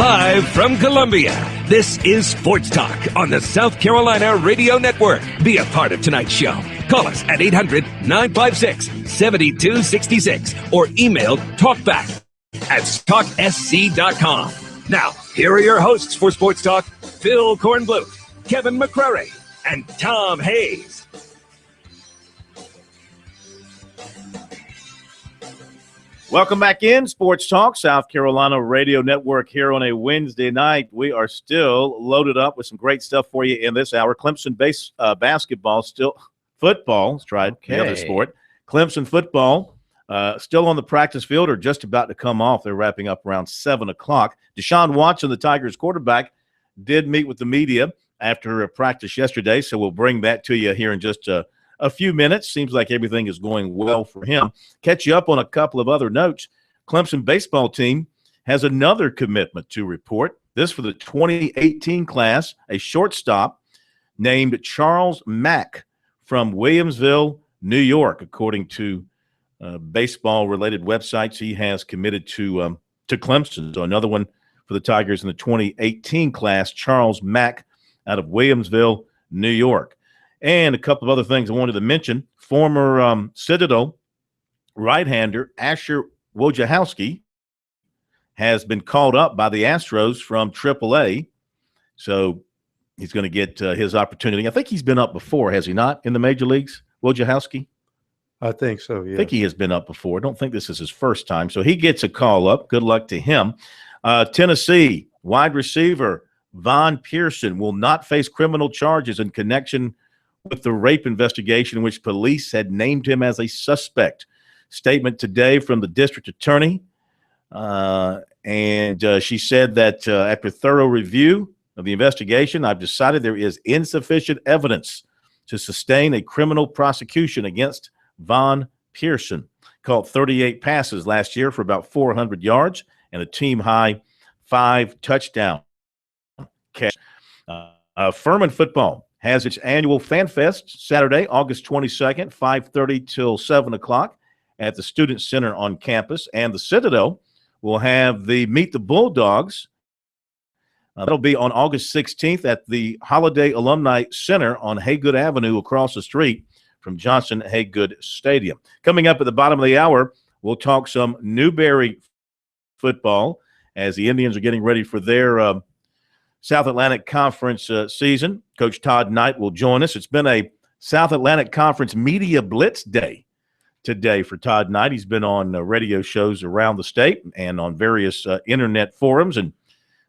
S1: Live from Columbia, this is Sports Talk on the South Carolina Radio Network. Be a part of tonight's show. Call us at 800-956-7266 or email talkback@talksc.com. Now, here are your hosts for Sports Talk, Phil Kornbluth, Kevin McCrary, and Tom Hayes.
S4: Welcome back in Sports Talk, South Carolina Radio Network here on a Wednesday night. We are still loaded up with some great stuff for you in this hour. Clemson basketball, still football. Let's try the other sport. Clemson football still on the practice field or just about to come off. They're wrapping up around 7 o'clock. Deshaun Watson, the Tigers quarterback, did meet with the media after a practice yesterday, so we'll bring that to you here in just a few minutes. Seems like everything is going well for him. Catch you up on a couple of other notes. Clemson baseball team has another commitment to report. This for the 2018 class, a shortstop named Charles Mack from Williamsville, New York. According to baseball-related websites, he has committed to Clemson. So another one for the Tigers in the 2018 class, Charles Mack out of Williamsville, New York. And a couple of other things I wanted to mention. Former Citadel right-hander Asher Wojciechowski has been called up by the Astros from AAA. So he's going to get his opportunity. I think he's been up before, has he not, in the major leagues, Wojciechowski?
S6: I think so, yeah.
S4: I think he has been up before. I don't think this is his first time. So he gets a call up. Good luck to him. Tennessee wide receiver Von Pearson will not face criminal charges in connection with the rape investigation in which police had named him as a suspect. Statement today from the district attorney. And she said that after thorough review of the investigation, I've decided there is insufficient evidence to sustain a criminal prosecution against Von Pearson. Caught 38 passes last year for about 400 yards and a team-high 5 touchdown catch. Furman football has its annual Fan Fest Saturday, August 22nd, 5:30 till 7 o'clock at the Student Center on campus. And the Citadel will have the Meet the Bulldogs. That'll be on August 16th at the Holiday Alumni Center on Haygood Avenue across the street from Johnson Haygood Stadium. Coming up at the bottom of the hour, we'll talk some Newberry football as the Indians are getting ready for their South Atlantic Conference season. Coach Todd Knight will join us. It's been a South Atlantic Conference Media Blitz Day today for Todd Knight. He's been on radio shows around the state and on various internet forums, and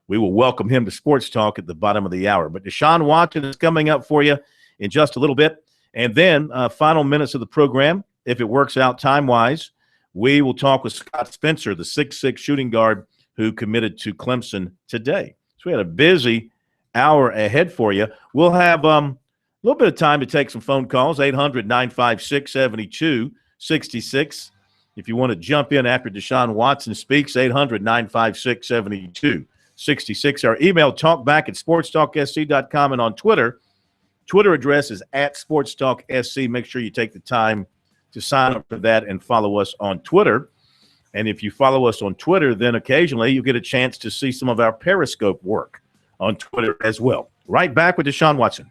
S4: we will welcome him to Sports Talk at the bottom of the hour. But Deshaun Watson is coming up for you in just a little bit. And then final minutes of the program, if it works out time-wise, we will talk with Scott Spencer, the 6'6" shooting guard who committed to Clemson today. So we had a busy hour ahead for you. We'll have a little bit of time to take some phone calls, 800-956-7266. If you want to jump in after Deshaun Watson speaks, 800-956-7266. Our email, talkback@sportstalksc.com, and on Twitter address is @SportsTalkSC. Make sure you take the time to sign up for that and follow us on Twitter. And if you follow us on Twitter, then occasionally you get a chance to see some of our Periscope work on Twitter as well. Right back with Deshaun Watson.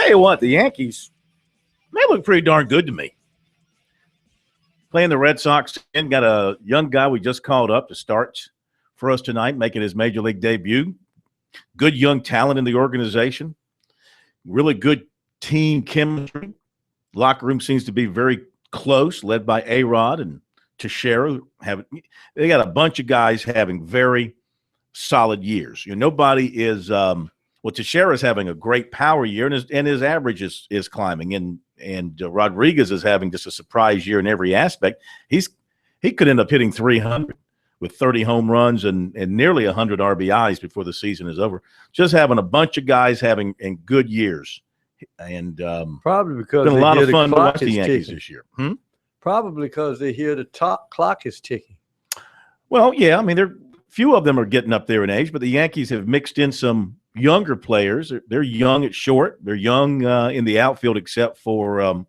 S4: tell you what, the Yankees, they look pretty darn good to me. Playing the Red Sox and got a young guy we just called up to start for us tonight, making his major league debut. Good young talent in the organization. Really good team chemistry. Locker room seems to be very close, led by A-Rod and Teixeira. They got a bunch of guys having very solid years. Nobody is Teixeira is having a great power year, and his average is climbing, and Rodriguez is having just a surprise year in every aspect. He could end up hitting 300 with 30 home runs and nearly 100 RBIs before the season is over. Just having a bunch of guys having in good years, and
S6: probably because
S4: it's been a lot of fun to watch
S6: the
S4: Yankees this year.
S6: Probably because they hear the clock is ticking.
S4: Well, yeah, I mean, few of them are getting up there in age, but the Yankees have mixed in some younger players. They're young at short. They're young in the outfield, except for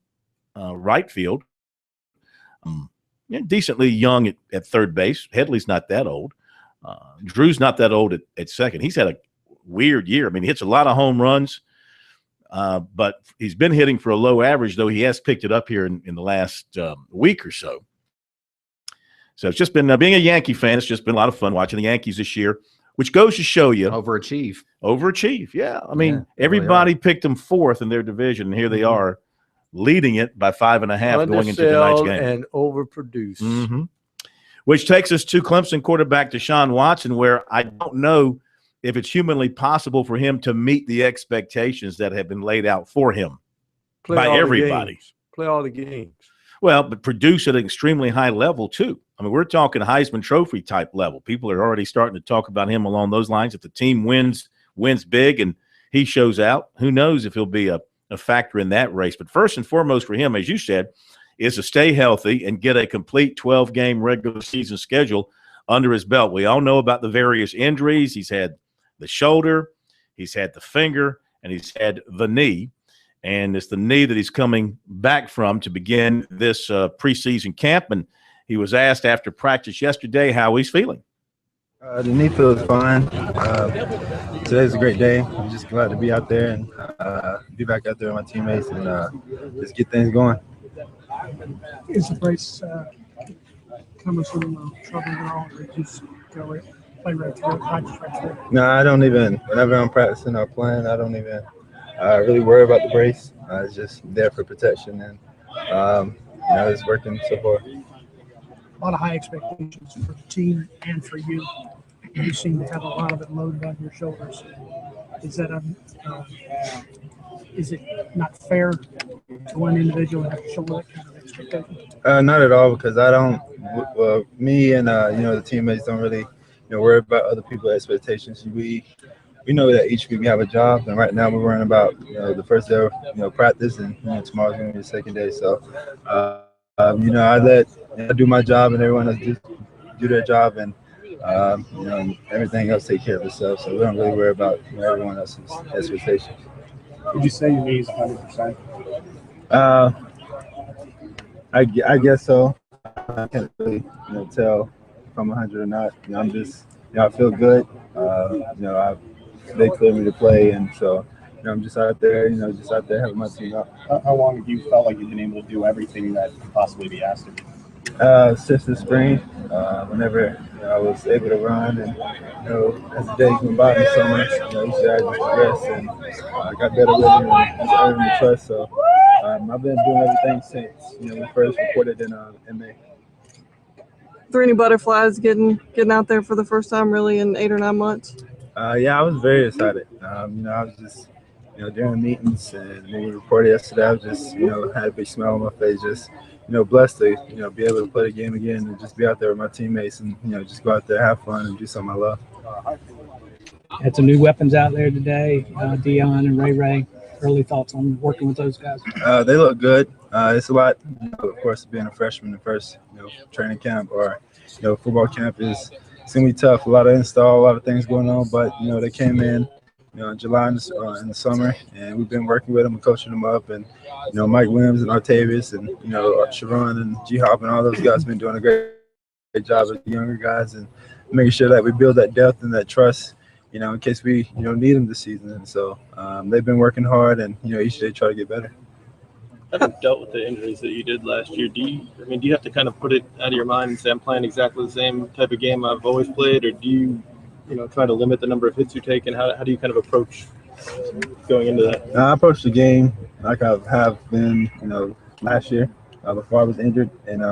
S4: right field. Decently young at third base. Headley's not that old. Drew's not that old at second. He's had a weird year. I mean, he hits a lot of home runs, but he's been hitting for a low average, though he has picked it up here in the last week or so. So it's just been being a Yankee fan, it's just been a lot of fun watching the Yankees this year, which goes to show you. Overachieve, yeah. I mean, everybody picked them fourth in their division, and here they are leading it by 5.5 going into tonight's game.
S6: And overproduce.
S4: Which takes us to Clemson quarterback Deshaun Watson, where I don't know if it's humanly possible for him to meet the expectations that have been laid out for him by everybody.
S6: Play all the games.
S4: Well, but produce at an extremely high level, too. I mean, we're talking Heisman Trophy type level. People are already starting to talk about him along those lines. If the team wins big and he shows out, who knows if he'll be a factor in that race. But first and foremost for him, as you said, is to stay healthy and get a complete 12-game regular season schedule under his belt. We all know about the various injuries. He's had the shoulder, he's had the finger, and he's had the knee. And it's the knee that he's coming back from to begin this preseason camp. And he was asked after practice yesterday how he's feeling.
S3: The knee feels fine. Today's a great day. I'm just glad to be out there and be back out there with my teammates and just get things going.
S14: Is the brace coming from trouble at all, or just go play right through it, practice right through it?
S3: No, I don't even. Whenever I'm practicing or playing, I don't even really worry about the brace. It's just there for protection, and it's working so far.
S14: A lot of high expectations for the team and for you. You seem to have a lot of it loaded on your shoulders. Is that is it not fair to one individual to have to shoulder that kind of expectation?
S3: Not at all, because I don't. Me and the teammates don't really worry about other people's expectations. We know that each week we have a job, and right now we're worrying about the first day of practice, and tomorrow's going to be the second day. So I do my job, and everyone else do their job, and everything else take care of itself. So we don't really worry about everyone else's expectations.
S15: Would you say your knee is 100%?
S3: I guess so. I can't really tell if I'm 100 or not. I'm just I feel good. They cleared me to play, and so I'm just out there, just out there helping my team out.
S15: How long have you felt like you've been able to do everything that could possibly be asked of you?
S3: Since the spring, whenever I was able to run, and as the days went by me so much, each day I just progressed and I got better with it and earned the trust. So I've been doing everything since we first reported in May.
S16: Were there any butterflies getting out there for the first time really in 8 or 9 months?
S3: Yeah, I was very excited. I was just during meetings and when we reported yesterday, I was just had a big smile on my face, just blessed to be able to play the game again and just be out there with my teammates and just go out there, have fun, and do something I love.
S17: Had some new weapons out there today, Dion and Ray. Early thoughts on working with those guys?
S3: They look good. It's a lot, of course, being a freshman in the first training camp or football camp it's gonna be tough. A lot of install, a lot of things going on, but they came in in July in the summer, and we've been working with them and coaching them up, and Mike Williams and Artavius and Sharon and G-Hop and all those guys have been doing a great job with the younger guys and making sure that we build that depth and that trust in case we, need them this season. And so they've been working hard, and, each day try to get better.
S18: Having dealt with the injuries that you did last year, do you have to kind of put it out of your mind and say, I'm playing exactly the same type of game I've always played, or do you, try to limit the number of hits you take, and how do you kind of approach going into that?
S3: I approach the game like I have been, last year before I was injured, and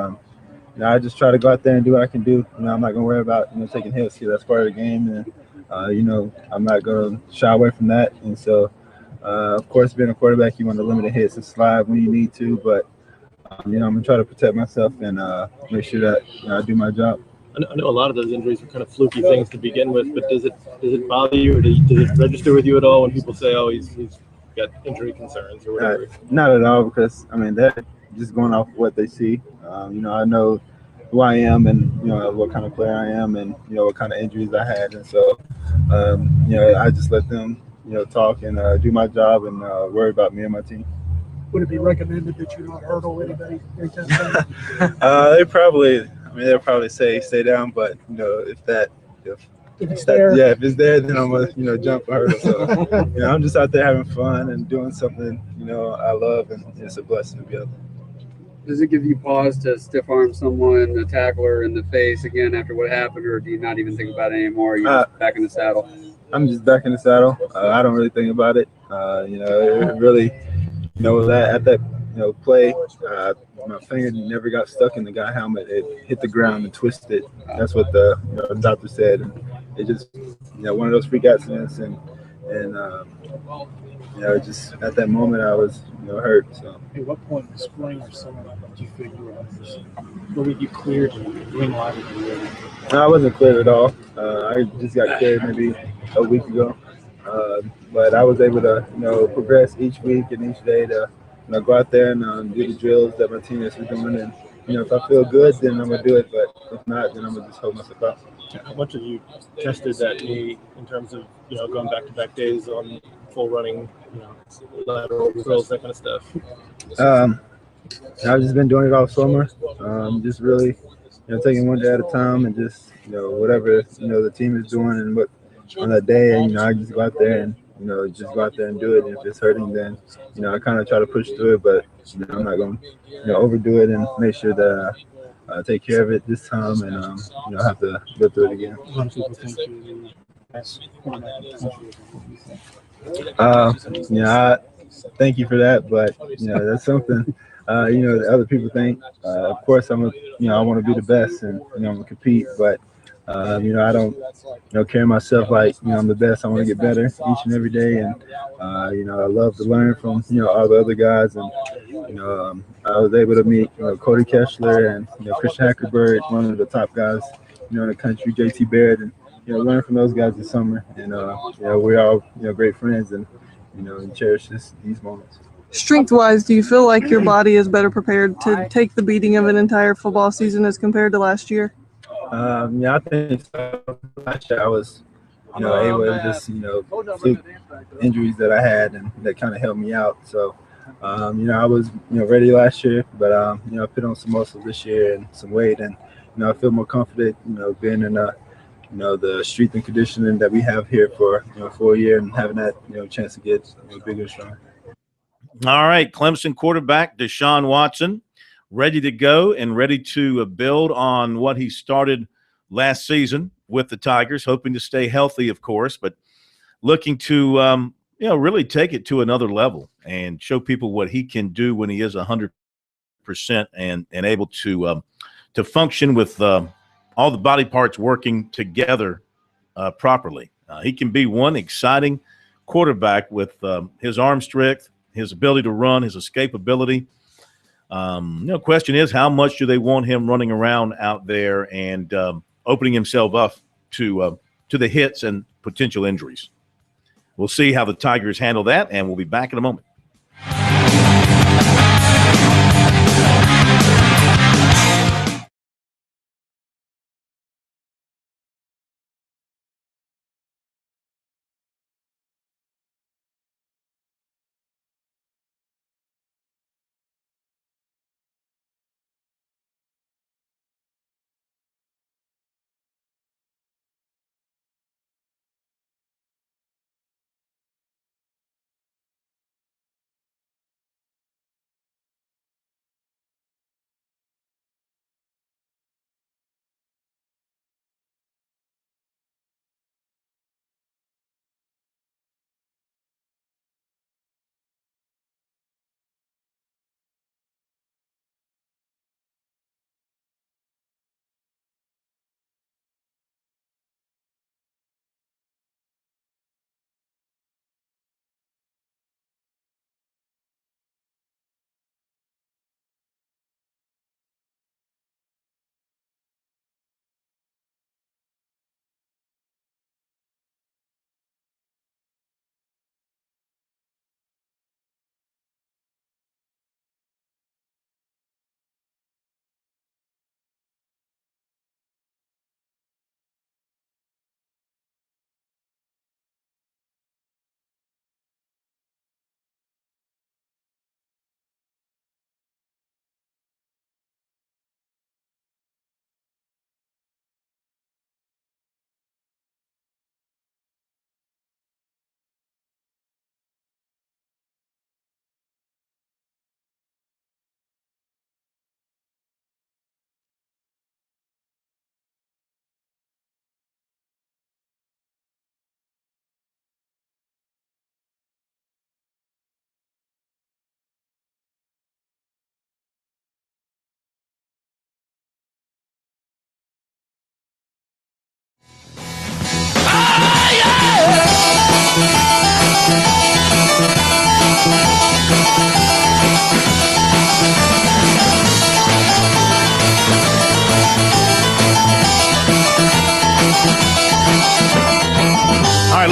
S3: I just try to go out there and do what I can do. I'm not going to worry about taking hits because that's part of the game, and I'm not going to shy away from that. And so, of course, being a quarterback, you want to limit the hits and slide when you need to, but I'm going to try to protect myself and make sure that I do my job.
S18: I know a lot of those injuries are kind of fluky things to begin with, but does it bother you, or does it register with you at all when people say, "Oh, he's got injury concerns" or whatever?
S3: Not at all, because they're just going off what they see. I know who I am, and what kind of player I am, and what kind of injuries I had, and so I just let them talk and do my job and worry about me and my team.
S14: Would it be recommended that you not hurdle anybody anytime soon?
S3: They'll probably say stay down, but if
S14: it's there,
S3: if it's there, then I'm gonna jump or hurdle. So I'm just out there having fun and doing something I love, and it's a blessing to be out there.
S19: Does it give you pause to stiff arm someone, a tackler, in the face again after what happened, or do you not even think about it anymore? You're just back in the saddle.
S3: I'm just back in the saddle. I don't really think about it. It really, at that play, my finger never got stuck in the guy helmet. It hit the ground and twisted. That's what the doctor said. And it just one of those freak accidents, and just at that moment I was hurt. So
S14: at what point in the spring or summer did you figure out this? Were you cleared green light?
S3: No, I wasn't cleared at all. I just got cleared maybe a week ago, but I was able to progress each week and each day to go out there and do the drills that my teammates were doing. And if I feel good, then I'm gonna do it. But if not, then I'm gonna just hold myself out.
S18: How much have you tested that knee in terms of going back-to-back days on full running, lateral drills, that kind of stuff?
S3: I've just been doing it all summer. Just really, taking one day at a time, and just whatever the team is doing and what on that day, I just go out there and just go out there and do it. And if it's hurting, then I kind of try to push through it, but I'm not going to overdo it, and make sure that I take care of it this time, and have to go through it again. I thank you for that, but that's something that other people think. Of course, I want to be the best, and I'm gonna compete, but I don't carry myself like I'm the best. I want to get better each and every day, and I love to learn from all the other guys, and I was able to meet Cody Kessler and Christian Hackerberg, one of the top guys in the country, JT Barrett, and learn from those guys this summer, and we're all great friends, and and cherish these moments.
S16: Strength-wise, do you feel like your body is better prepared to take the beating of an entire football season as compared to last year?
S3: I think so. Last year I was, able to just, fluke injuries that I had, and that kind of helped me out. So, I was, ready last year, but, I put on some muscle this year and some weight, and, I feel more confident, being in, the strength and conditioning that we have here for, for a year, and having that, chance to get bigger and stronger.
S4: All right, Clemson quarterback Deshaun Watson, ready to go and ready to build on what he started last season with the Tigers, hoping to stay healthy, of course, but looking to really take it to another level and show people what he can do when he is 100% and able to function with all the body parts working together properly. He can be one exciting quarterback with his arm strength, his ability to run, his escapability. Question is, how much do they want him running around out there and opening himself up to the hits and potential injuries? We'll see how the Tigers handle that, and we'll be back in a moment.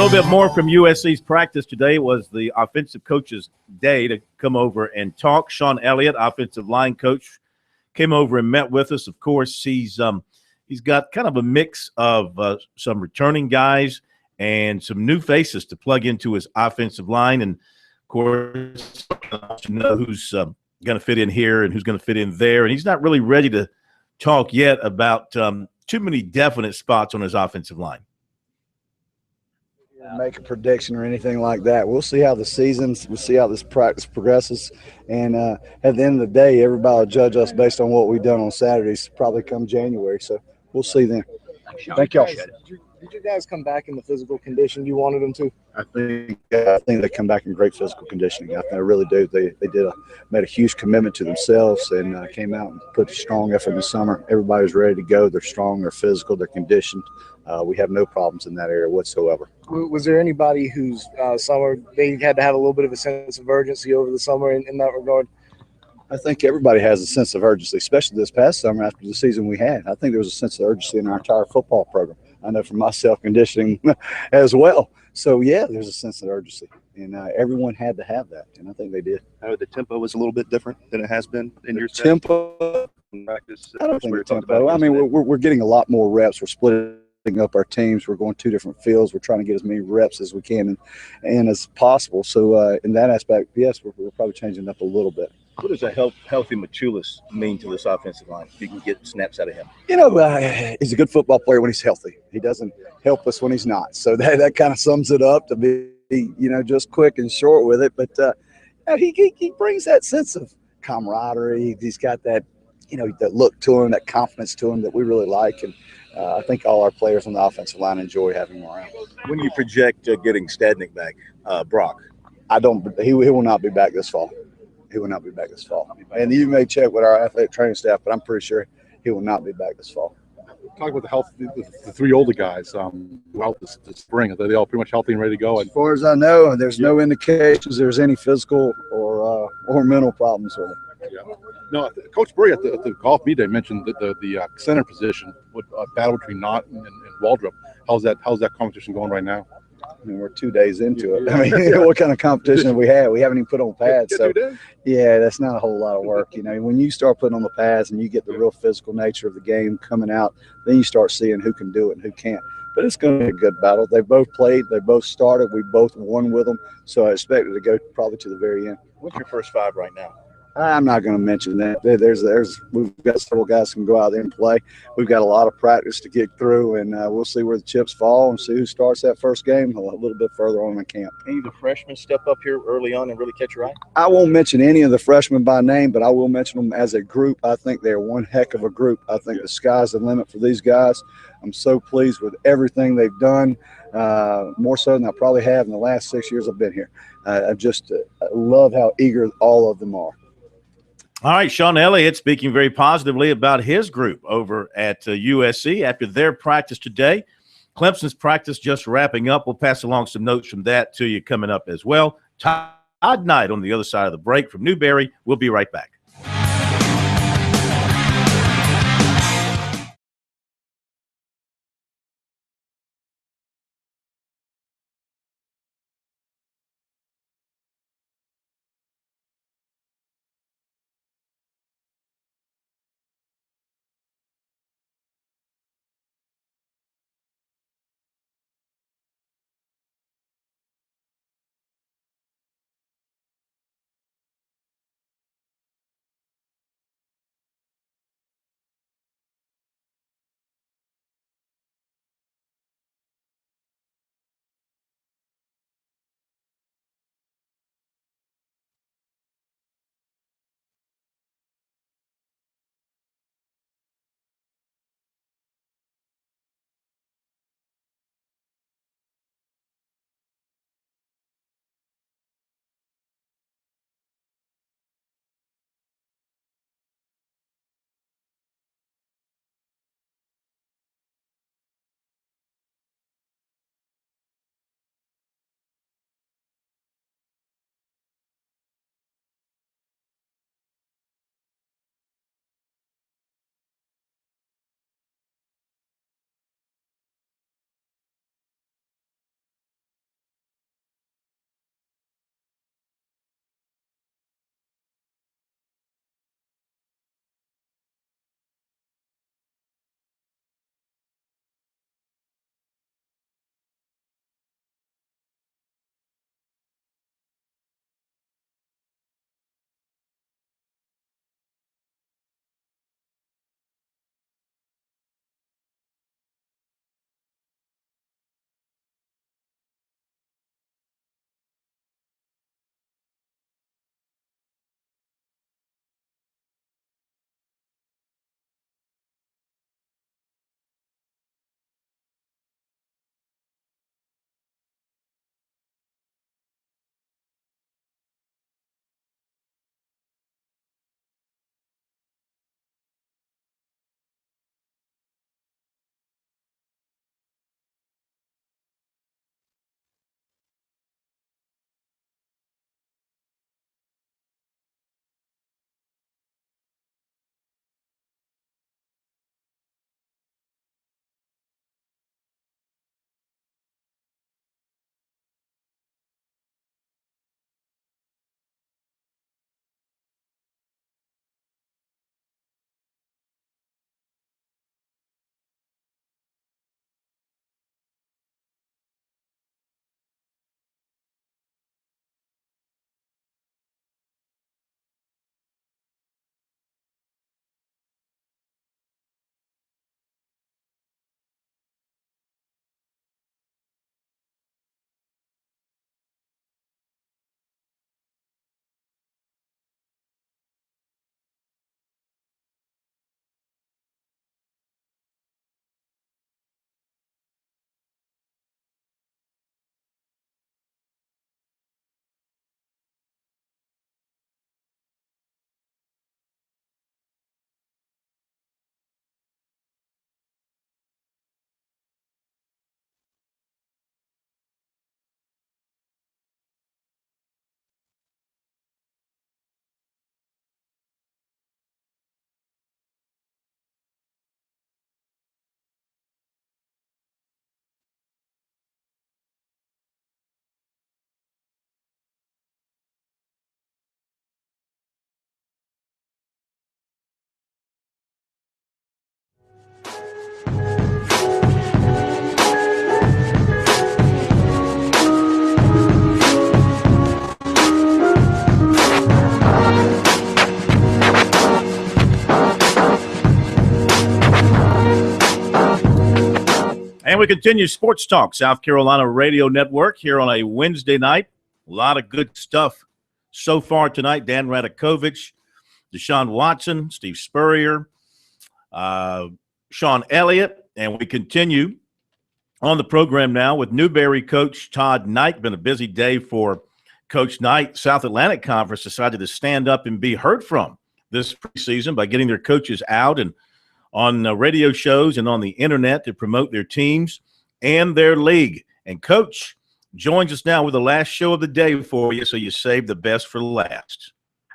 S4: little bit more from USC's practice today. Was the offensive coach's day to come over and talk. Sean Elliott, offensive line coach, came over and met with us. Of course, he's got kind of a mix of some returning guys and some new faces to plug into his offensive line. And, of course, to know who's going to fit in here and who's going to fit in there. And he's not really ready to talk yet about too many definite spots on his offensive line.
S20: Make a prediction or anything like that. We'll see how the seasons, we'll see how this practice progresses. And at the end of the day, everybody will judge us based on what we've done on Saturdays, probably come January. So we'll see then. Thank y'all.
S21: Did you guys come back in the physical condition you wanted them to?
S20: I think they come back in great physical conditioning. I really do. They made a huge commitment to themselves and came out and put a strong effort in the summer. Everybody's ready to go. They're strong. They're physical. They're conditioned. We have no problems in that area whatsoever.
S21: Was there anybody whose summer they had to have a little bit of a sense of urgency over the summer in that regard?
S20: I think everybody has a sense of urgency, especially this past summer after the season we had. I think there was a sense of urgency in our entire football program. I know from my self-conditioning as well. So, yeah, there's a sense of urgency, and everyone had to have that, and I think they did.
S7: The tempo was a little bit different than it has been in your
S20: tempo.
S7: Practice.
S20: I don't think the tempo. I mean, we're getting a lot more reps. We're splitting up our teams. We're going 2 different fields. We're trying to get as many reps as we can and as possible. So, in that aspect, yes, we're probably changing it up a little bit.
S7: What does a healthy Machulis mean to this offensive line? If you can get snaps out of him.
S20: You know, he's a good football player when he's healthy. He doesn't help us when he's not. So that kind of sums it up to be, just quick and short with it. But he brings that sense of camaraderie. He's got that, that look to him, that confidence to him that we really like. And I think all our players on the offensive line enjoy having him around.
S7: When you project getting Stadnick back, Brock?
S20: He will not be back this fall. He will not be back this fall. And you may check with our athletic training staff, but I'm pretty sure he will not be back this fall.
S22: Talk about the health, the 3 older guys out this spring. Are they all pretty much healthy and ready to go?
S20: As far as I know, there's no indications there's any physical or mental problems with it.
S22: Yeah. No, Coach Burry at the golf meet day mentioned that the center position would battle between Knott and Waldrop. How's that competition going right now?
S20: I mean, we're 2 days into it. I mean, what kind of competition have we had? We haven't even put on pads. So, yeah, that's not a whole lot of work. When you start putting on the pads and you get the real physical nature of the game coming out, then you start seeing who can do it and who can't. But it's going to be a good battle. They both played. They both started. We both won with them. So I expect it to go probably to the very end.
S7: What's your first 5 right now?
S20: I'm not going to mention that. We've got several guys who can go out there and play. We've got a lot of practice to get through, and we'll see where the chips fall and see who starts that first game a little bit further on in camp.
S7: Any of the freshmen step up here early on and really catch your eye?
S20: I won't mention any of the freshmen by name, but I will mention them as a group. I think they're one heck of a group. I think the sky's the limit for these guys. I'm so pleased with everything they've done, more so than I probably have in the last 6 years I've been here. I just love how eager all of them are.
S4: All right, Sean Elliott speaking very positively about his group over at USC after their practice today. Clemson's practice just wrapping up. We'll pass along some notes from that to you coming up as well. Todd Knight on the other side of the break from Newberry. We'll be right back. we continue Sports Talk, South Carolina Radio Network, here on a Wednesday night. A lot of good stuff so far tonight. Dan Radakovich, Deshaun Watson, Steve Spurrier, Sean Elliott, and we continue on the program now with Newberry coach Todd Knight. Been a busy day for Coach Knight. South Atlantic Conference decided to stand up and be heard from this preseason by getting their coaches out and on radio shows and on the internet to promote their teams and their league. And Coach joins us now with the last show of the day for you, so you saved the best for last.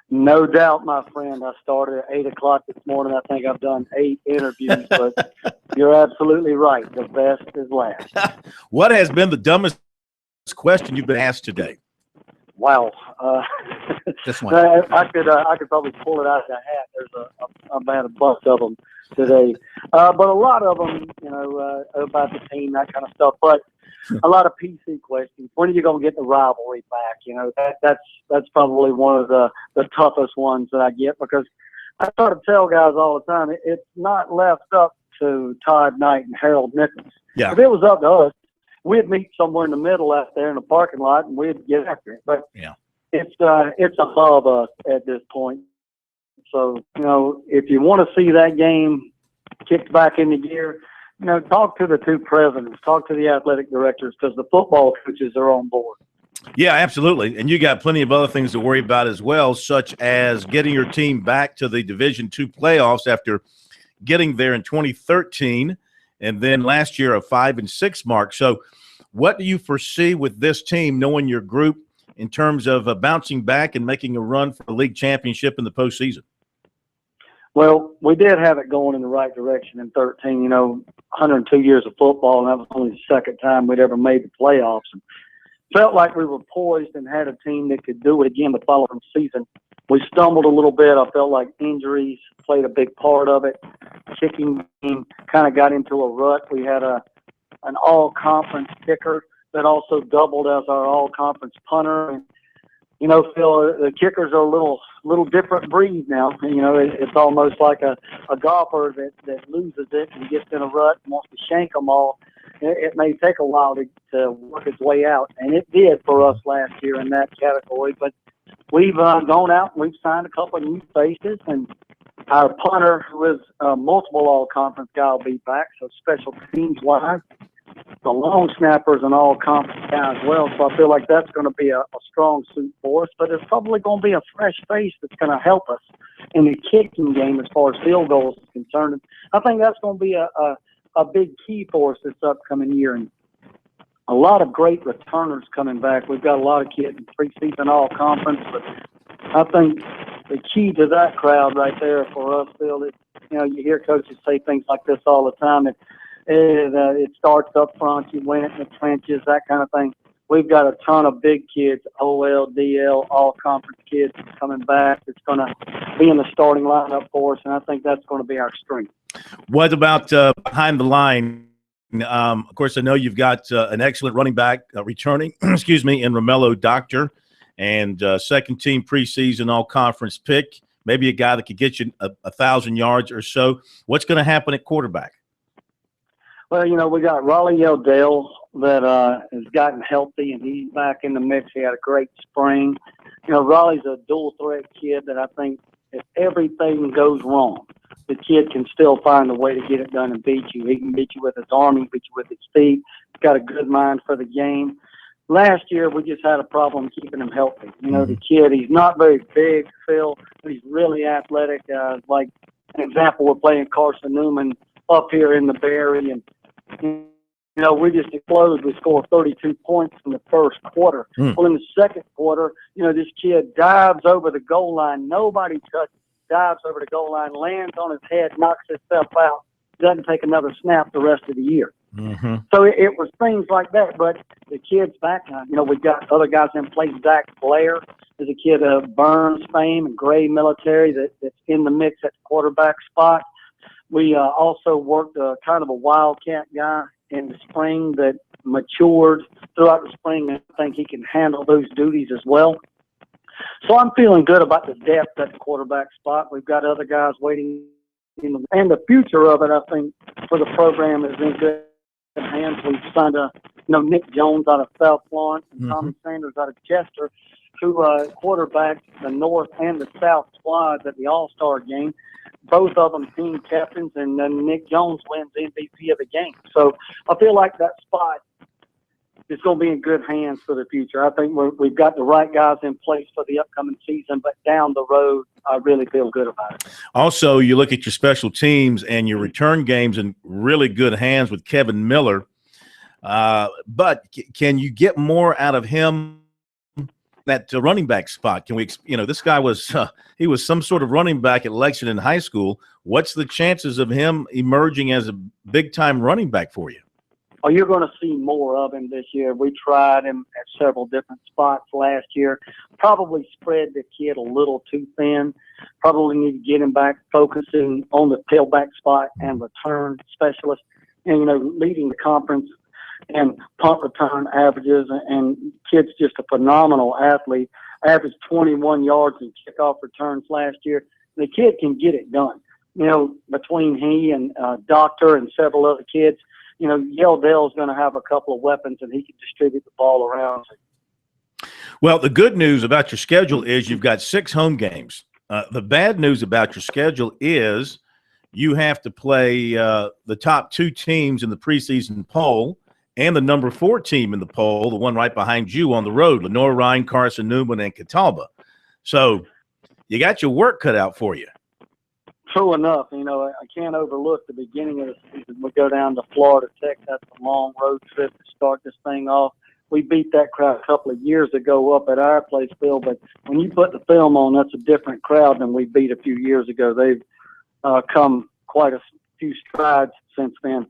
S2: No doubt, my friend. I started at 8 o'clock this morning. I think I've done 8 interviews, but you're absolutely right. The best is last.
S4: What has been the dumbest question you've been asked today?
S2: Wow.
S5: This one.
S2: I could probably pull it out of the hat. There's about a bunch of them today. But a lot of them, about the team, that kind of stuff. But a lot of PC questions. When are you going to get the rivalry back? That's probably one of the toughest ones that I get, because I try to tell guys all the time, it's not left up to Todd Knight and Harold Nichols.
S4: Yeah.
S2: If it was up to us, we'd meet somewhere in the middle out there in the parking lot and we'd get after it. But it's above us at this point. So, if you want to see that game kicked back into gear, talk to the 2 presidents, talk to the athletic directors, because the football coaches are on board.
S4: Yeah, absolutely. And you got plenty of other things to worry about as well, such as getting your team back to the Division II playoffs after getting there in 2013 and then last year a 5-6 mark. So what do you foresee with this team, knowing your group, in terms of bouncing back and making a run for the league championship in the postseason?
S2: Well, we did have it going in the right direction in 13, 102 years of football, and that was only the second time we'd ever made the playoffs. And felt like we were poised and had a team that could do it again the following season. We stumbled a little bit. I felt like injuries played a big part of it. Kicking team kind of got into a rut. We had an all-conference kicker that also doubled as our all-conference punter. And, Phil, the kickers are a little different breed now. It's almost like a golfer that loses it and gets in a rut and wants to shank them all. It may take a while to work its way out, and it did for us last year in that category. But we've gone out and we've signed a couple of new faces, and our punter, who is a multiple all-conference guy, will be back. So special teams-wise, the long snappers and all-conference guy as well. So I feel like that's going to be a strong suit for us. But it's probably going to be a fresh face that's going to help us in the kicking game as far as field goals is concerned. And I think that's going to be a big key for us this upcoming year. And a lot of great returners coming back. We've got a lot of kids in preseason all-conference. But I think the key to that crowd right there for us, Phil, is, you hear coaches say things like this all the time. It starts up front. You win it in the trenches, that kind of thing. We've got a ton of big kids, OL, DL, all-conference kids coming back. It's going to be in the starting lineup for us, and I think that's going to be our strength.
S4: What about behind the line? Of course, I know you've got an excellent running back returning, in Romello Doctor, and second-team preseason all-conference pick, maybe a guy that could get you 1,000 yards or so. What's going to happen at quarterback?
S2: Well, we got Raleigh Eldell that has gotten healthy, and he's back in the mix. He had a great spring. Raleigh's a dual-threat kid that I think if everything goes wrong, the kid can still find a way to get it done and beat you. He can beat you with his arm, he can beat you with his feet. He's got a good mind for the game. Last year, we just had a problem keeping him healthy. The kid, he's not very big, Phil, but he's really athletic. Like an example, we're playing Carson Newman up here in the Berry, and we just exploded. We scored 32 points in the first quarter. Well, in the second quarter, this kid dives over the goal line. Nobody touches. Dives over the goal line, lands on his head, knocks himself out. Doesn't take another snap the rest of the year.
S4: Mm-hmm.
S2: So it was things like that. But the kid's back now. We've got other guys in place. Zach Blair is a kid of Burns fame and Gray Military that's in the mix at the quarterback spot. We also worked kind of a wildcat guy in the spring that matured throughout the spring. I think he can handle those duties as well. So I'm feeling good about the depth at the quarterback spot. We've got other guys waiting, and the future of it, I think, for the program is in good good hands. We've signed Nick Jones out of South Florence and Tommy Sanders out of Chester, who quarterbacked the North and the South squads at the All-Star game. Both of them team captains, and then Nick Jones wins MVP of the game. So I feel like that spot is going to be in good hands for the future. I think we've got the right guys in place for the upcoming season, but down the road, I really feel good about it.
S4: Also, you look at your special teams and your return games in really good hands with Kevin Miller. But can you get more out of him? That running back spot, can we? This guy was he was some sort of running back at Lexington High School. What's the chances of him emerging as a big time running back for you?
S2: Oh, you're going to see more of him this year. We tried him at several different spots last year. Probably spread the kid a little too thin. Probably need to get him back focusing on the tailback spot and return specialist, and leading the conference and punt return averages, and kid's just a phenomenal athlete. Averaged 21 yards in kickoff returns last year. The kid can get it done. Between he and Doctor and several other kids, Yeldell's going to have a couple of weapons, and he can distribute the ball around.
S4: Well, the good news about your schedule is you've got 6 home games. The bad news about your schedule is you have to play the top 2 teams in the preseason poll and the number 4 team in the poll, the one right behind you on the road, Lenoir-Rhyne, Carson-Newman, and Catawba. So you got your work cut out for you.
S2: True enough. I can't overlook the beginning of the season. We go down to Florida Tech. That's a long road trip to start this thing off. We beat that crowd a couple of years ago up at our place, Phil, but when you put the film on, that's a different crowd than we beat a few years ago. They've come quite a few strides since then.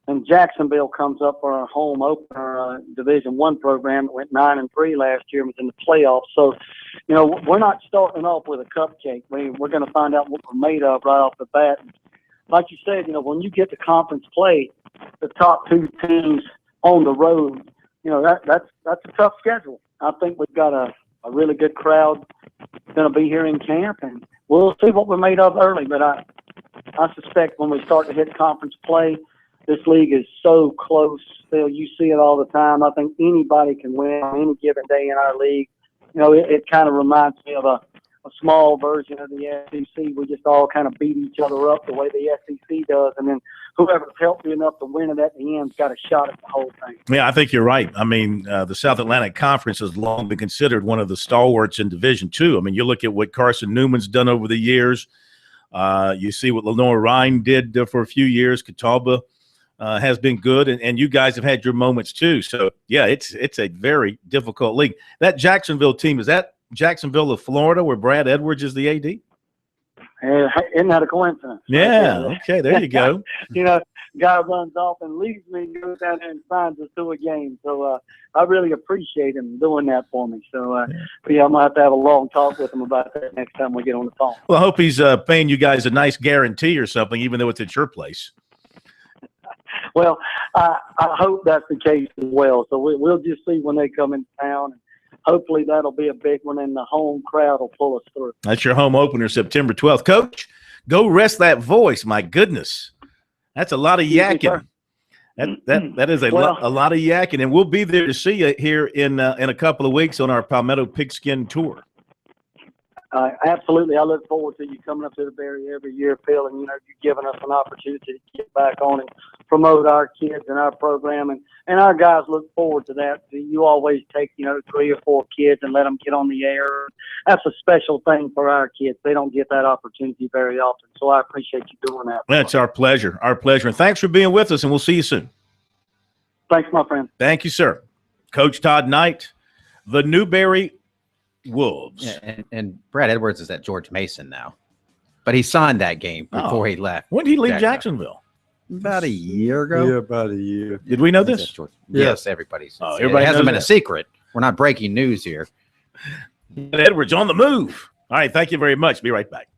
S2: And Jacksonville comes up for our home opener Division I program. It went 9-3 last year and was in the playoffs. So, we're not starting off with a cupcake. We're going to find out what we're made of right off the bat. Like you said, when you get to conference play, the top 2 teams on the road, that's a tough schedule. I think we've got a really good crowd going to be here in camp, and we'll see what we're made of early. But I suspect when we start to hit conference play, this league is so close, Phil. You see it all the time. I think anybody can win on any given day in our league. It kind of reminds me of a small version of the SEC. We just all kind of beat each other up the way the SEC does, and then whoever's healthy enough to win it at the end's got a shot at the whole thing.
S4: Yeah, I think you're right. I mean, the South Atlantic Conference has long been considered one of the stalwarts in Division II. I mean, you look at what Carson-Newman's done over the years. You see what Lenoir-Rhyne did for a few years. Catawba has been good, and you guys have had your moments too. So, yeah, it's a very difficult league. That Jacksonville team, is that Jacksonville of Florida where Brad Edwards is the AD?
S2: Isn't that a coincidence?
S4: Yeah, okay, there you go.
S2: Guy runs off and leaves me, goes down there and signs us to a game. So I really appreciate him doing that for me. So, I'm going to have to have a long talk with him about that next time we get on the phone.
S4: Well, I hope he's paying you guys a nice guarantee or something, even though it's at your place.
S2: Well, I hope that's the case as well. So we'll just see when they come in town. Hopefully that'll be a big one, and the home crowd will pull us through.
S4: That's your home opener, September 12th. Coach, go rest that voice. My goodness. That's a lot of yakking. That is a lot of yakking. And we'll be there to see you here in a couple of weeks on our Palmetto Pigskin Tour.
S2: Absolutely. I look forward to you coming up to the Berry every year, Phil, and, you're giving us an opportunity to get back on and promote our kids and our program. And our guys look forward to that. You always take, 3 or 4 kids and let them get on the air. That's a special thing for our kids. They don't get that opportunity very often. So I appreciate you doing that.
S4: That's our pleasure. Our pleasure. And thanks for being with us, and we'll see you soon.
S2: Thanks, my friend.
S4: Thank you, sir. Coach Todd Knight, the Newberry Wolves.
S5: Yeah, and Brad Edwards is at George Mason now, but he signed that game before he left.
S4: When did he leave Jacksonville?
S5: About a year ago.
S6: Yeah, about a year.
S4: Did we know this?
S5: Yes, everybody's.
S4: Everybody
S5: it hasn't been
S4: knows
S5: a secret. We're not breaking news here.
S4: Edwards on the move. All right, thank you very much. Be right back.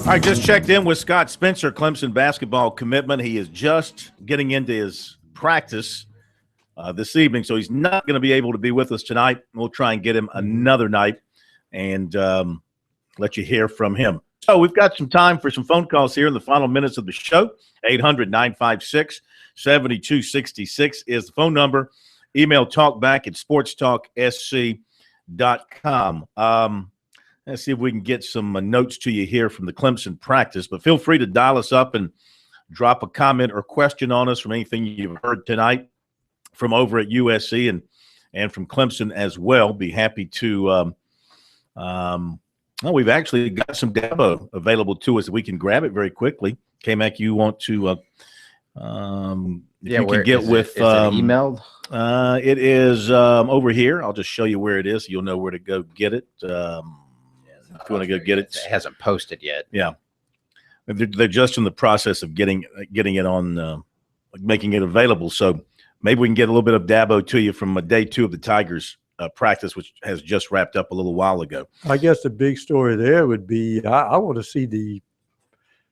S4: All right, just checked in with Scott Spencer, Clemson basketball commitment. He is just getting into his practice this evening, so he's not going to be able to be with us tonight. We'll try and get him another night and let you hear from him. So we've got some time for some phone calls here in the final minutes of the show. 800-956-7266 is the phone number. Email talkback@sportstalksc.com. Let's see if we can get some notes to you here from the Clemson practice. But feel free to dial us up and drop a comment or question on us from anything you've heard tonight from over at USC and from Clemson as well. Be happy to we've actually got some Dabo available to us that we can grab it very quickly. K-Mac, you want to you can get with
S5: emailed?
S4: It is over here. I'll just show you where it is. So you'll know where to go get it. If you want to go get it.
S5: It hasn't posted yet.
S4: Yeah. They're just in the process of getting it on, making it available. So maybe we can get a little bit of Dabo to you from day 2 of the Tigers practice, which has just wrapped up a little while ago.
S6: I guess the big story there would be I want to see the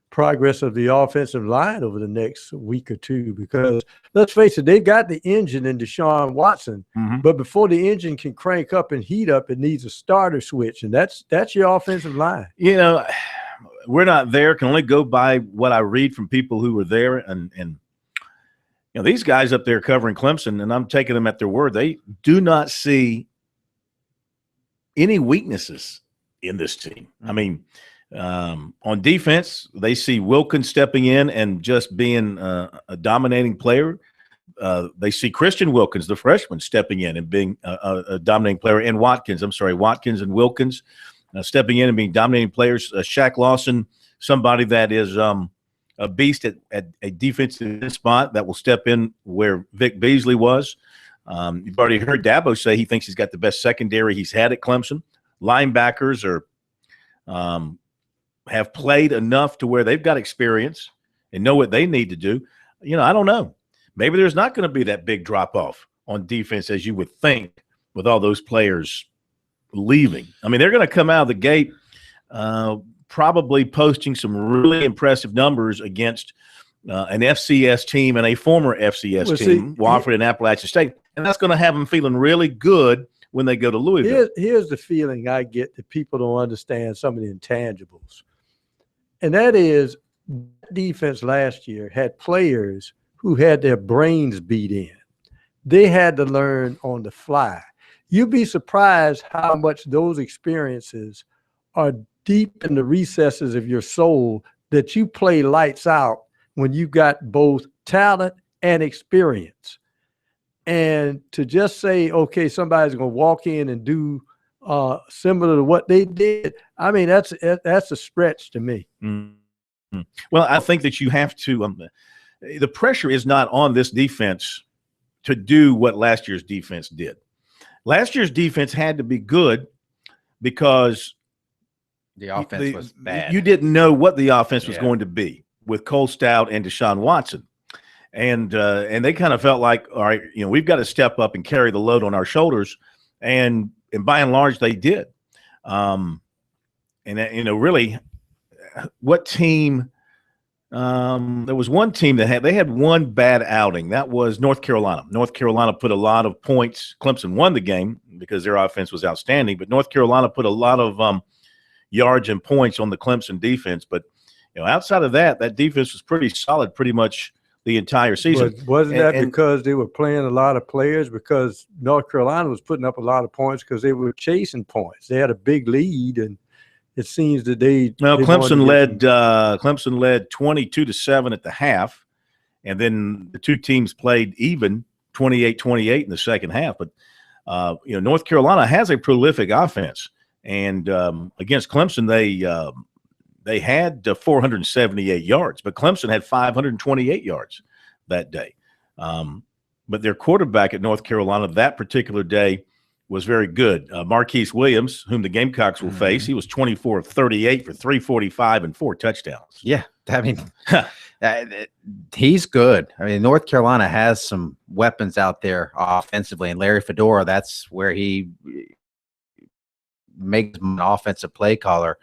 S6: progress of the offensive line over the next week or two, because let's face it, they've got the engine in Deshaun Watson, but before the engine can crank up and heat up, it needs a starter switch, and that's your offensive line.
S4: You know, we're not there. Can only go by what I read from people who were there, and you know, these guys up there covering Clemson, and I'm taking them at their word. They do not see any weaknesses in this team. I mean, on defense, they see Wilkins stepping in and just being a dominating player. They see Christian Wilkins, the freshman, stepping in and being a dominating player, and Watkins and Wilkins stepping in and being dominating players. Shaq Lawson, somebody that is a beast at a defensive spot that will step in where Vic Beasley was. You've already heard Dabo say he thinks he's got the best secondary he's had at Clemson. Linebackers have played enough to where they've got experience and know what they need to do. You know, I don't know. Maybe there's not going to be that big drop-off on defense as you would think with all those players leaving. I mean, they're going to come out of the gate probably posting some really impressive numbers against an FCS team and a former FCS team, Wofford and Appalachian State, and that's going to have them feeling really good when they go to Louisville.
S6: Here's the feeling I get that people don't understand some of the intangibles. And that is, defense last year had players who had their brains beat in. They had to learn on the fly. You'd be surprised how much those experiences are deep in the recesses of your soul, that you play lights out when you got both talent and experience. And to just say, okay, somebody's going to walk in and do similar to what they did, I mean, that's a stretch to me.
S4: Mm-hmm. Well, I think that you have to the pressure is not on this defense to do what last year's defense did. Last year's defense had to be good because
S5: the offense was bad.
S4: You didn't know what the offense was going to be with Cole Stout and Deshaun Watson. And they kind of felt like, all right, you know, we've got to step up and carry the load on our shoulders. And by and large, they did. And, you know, really, what team there was one team that had one bad outing. That was North Carolina. North Carolina put a lot of points. Clemson won the game because their offense was outstanding. But North Carolina put a lot of yards and points on the Clemson defense. But, you know, outside of that, that defense was pretty solid pretty much the entire season.
S6: But wasn't that because they were playing a lot of players? Because North Carolina was putting up a lot of points because they were chasing points. They had a big lead, and it seems that
S4: Clemson led 22-7 at the half, and then the two teams played even 28-28 in the second half. But you know, North Carolina has a prolific offense, and against Clemson they had 478 yards, but Clemson had 528 yards that day. But their quarterback at North Carolina that particular day was very good. Marquise Williams, whom the Gamecocks will face, he was 24 of 38 for 345 and 4 touchdowns.
S5: Yeah, I mean, he's good. I mean, North Carolina has some weapons out there offensively, and Larry Fedora, that's where he makes an offensive play caller.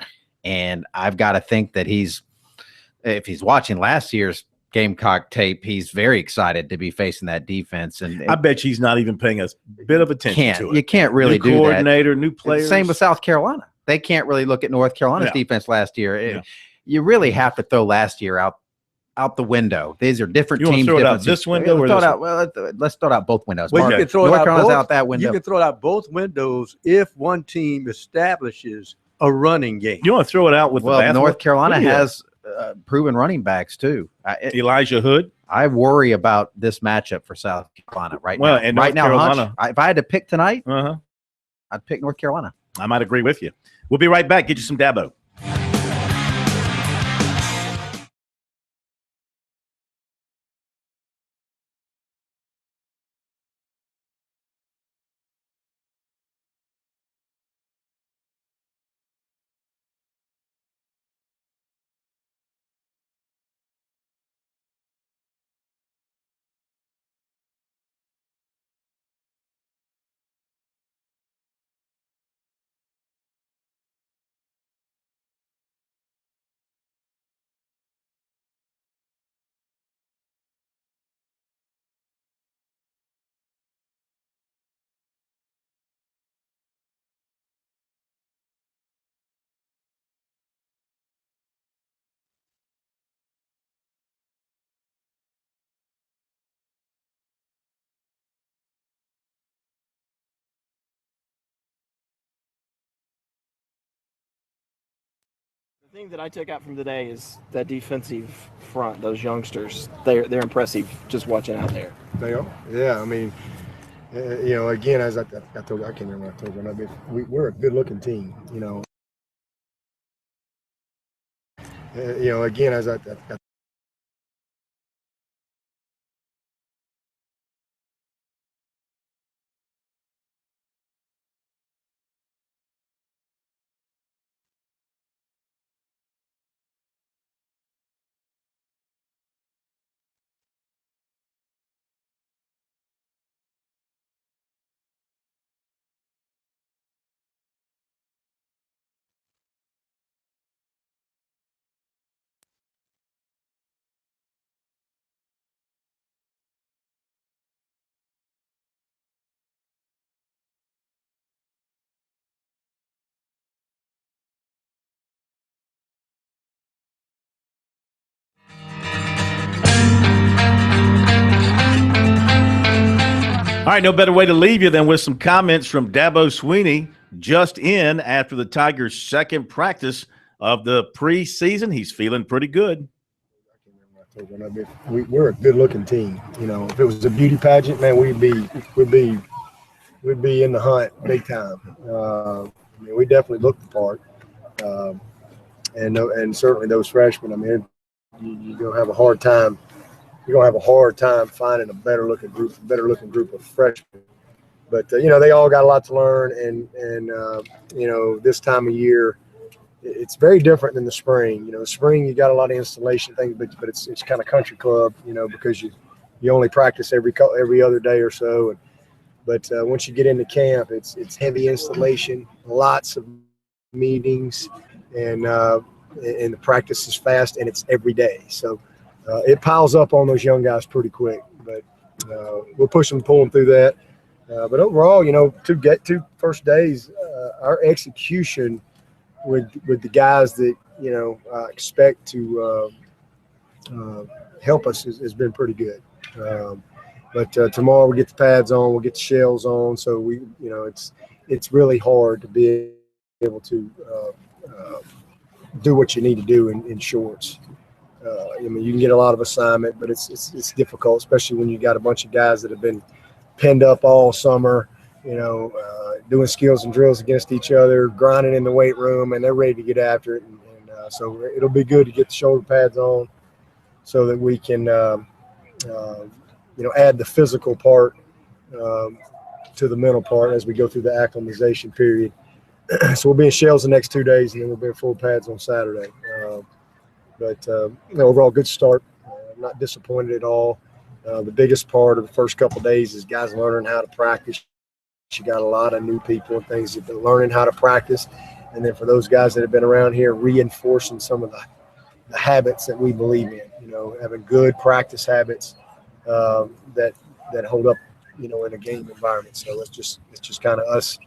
S5: And I've got to think that if he's watching last year's Gamecock tape, he's very excited to be facing that defense. And
S4: I bet you he's not even paying a bit of attention to it.
S5: You can't really
S4: new
S5: do
S4: coordinator,
S5: that.
S4: new players.
S5: Same with South Carolina. They can't really look at North Carolina's defense last year. You really have to throw last year out the window. These are different teams.
S4: Throw it out this window or this
S5: let's throw it out both windows.
S6: Well, you can throw
S5: North
S6: it
S5: Carolina's
S6: both,
S5: out that window.
S6: You can throw it out both windows if one team establishes a running game.
S4: You want to throw it out with
S5: North Carolina has proven running backs too.
S4: Elijah Hood.
S5: I worry about this matchup for South Carolina right now.
S4: And
S5: right
S4: North
S5: now,
S4: Carolina,
S5: if I had to pick tonight, I'd pick North Carolina.
S4: I might agree with you. We'll be right back. Get you some Dabo.
S9: The thing that I took out from today is that defensive front, those youngsters. They're impressive just watching out there.
S11: They are. Yeah, I mean, again, as I told you, I can't remember what I told you, but we're a good-looking team, again, as I
S4: All right, no better way to leave you than with some comments from Dabo Swinney, just in after the Tigers' second practice of the preseason. He's feeling pretty good.
S11: We're a good-looking team. If it was a beauty pageant, man, we'd be in the hunt big time. We definitely look the part, and certainly those freshmen. I mean, you're gonna have a hard time. You're gonna have a hard time finding a better looking group of freshmen. But they all got a lot to learn, and this time of year, it's very different than the spring. The spring you got a lot of installation things, but it's kind of country club, because you only practice every other day or so. But once you get into camp, it's heavy installation, lots of meetings, and the practice is fast, and it's every day. So it piles up on those young guys pretty quick. But we'll push them, pull them through that. But overall, two first days, our execution with the guys that expect to help us has been pretty good. But tomorrow we get the pads on, we'll get the shells on, so it's really hard to be able to do what you need to do in shorts. You can get a lot of assignment, but it's difficult, especially when you got a bunch of guys that have been pinned up all summer, doing skills and drills against each other, grinding in the weight room, and they're ready to get after it. And so it'll be good to get the shoulder pads on so that we can, add the physical part to the mental part as we go through the acclimatization period. So we'll be in shells the next 2 days, and then we'll be in full pads on Saturday. But overall, good start. I'm not disappointed at all. The biggest part of the first couple of days is guys learning how to practice. You got a lot of new people and things that they're learning how to practice, And then for those guys that have been around here, reinforcing some of the habits that we believe in, having good practice habits that hold up, in a game environment. So it's just kind of us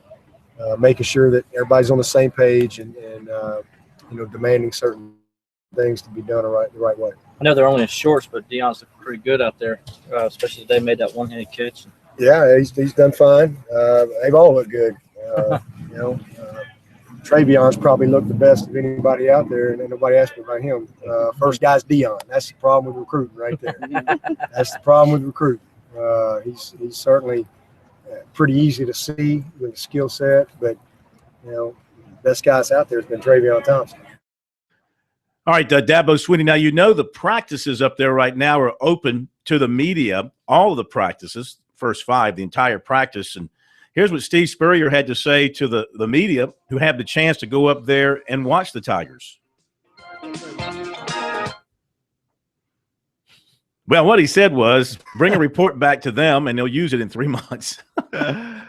S11: making sure that everybody's on the same page and demanding certain things to be done the right way.
S8: I know they're only in shorts, but Deion's pretty good out there, especially today. Made that one-handed catch.
S11: Yeah, he's done fine. They've all looked good. Travion's probably looked the best of anybody out there, and nobody asked me about him. First guy's Deion. That's the problem with recruiting right there. That's the problem with recruiting. He's certainly pretty easy to see with the skill set, but best guys out there has been Travion Thompson.
S4: All right, Dabo Swinney. Now, the practices up there right now are open to the media, all of the practices, first 5, the entire practice. And here's what Steve Spurrier had to say to the media who had the chance to go up there and watch the Tigers. Well, what he said was, bring a report back to them, and they'll use it in 3 months.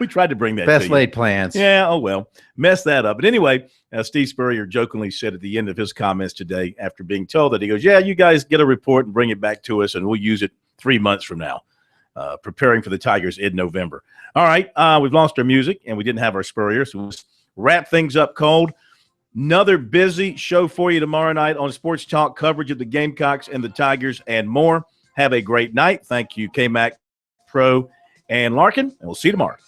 S4: We tried to bring that
S5: Best
S4: to you.
S5: laid plans.
S4: Yeah, oh well. Messed that up. But anyway, Steve Spurrier jokingly said at the end of his comments today, after being told that, he goes, yeah, you guys get a report and bring it back to us, and we'll use it 3 months from now, preparing for the Tigers in November. All right, we've lost our music, and we didn't have our Spurrier, so we'll wrap things up cold. Another busy show for you tomorrow night on Sports Talk, coverage of the Gamecocks and the Tigers and more. Have a great night. Thank you, K-Mac, Pro, and Larkin, and we'll see you tomorrow.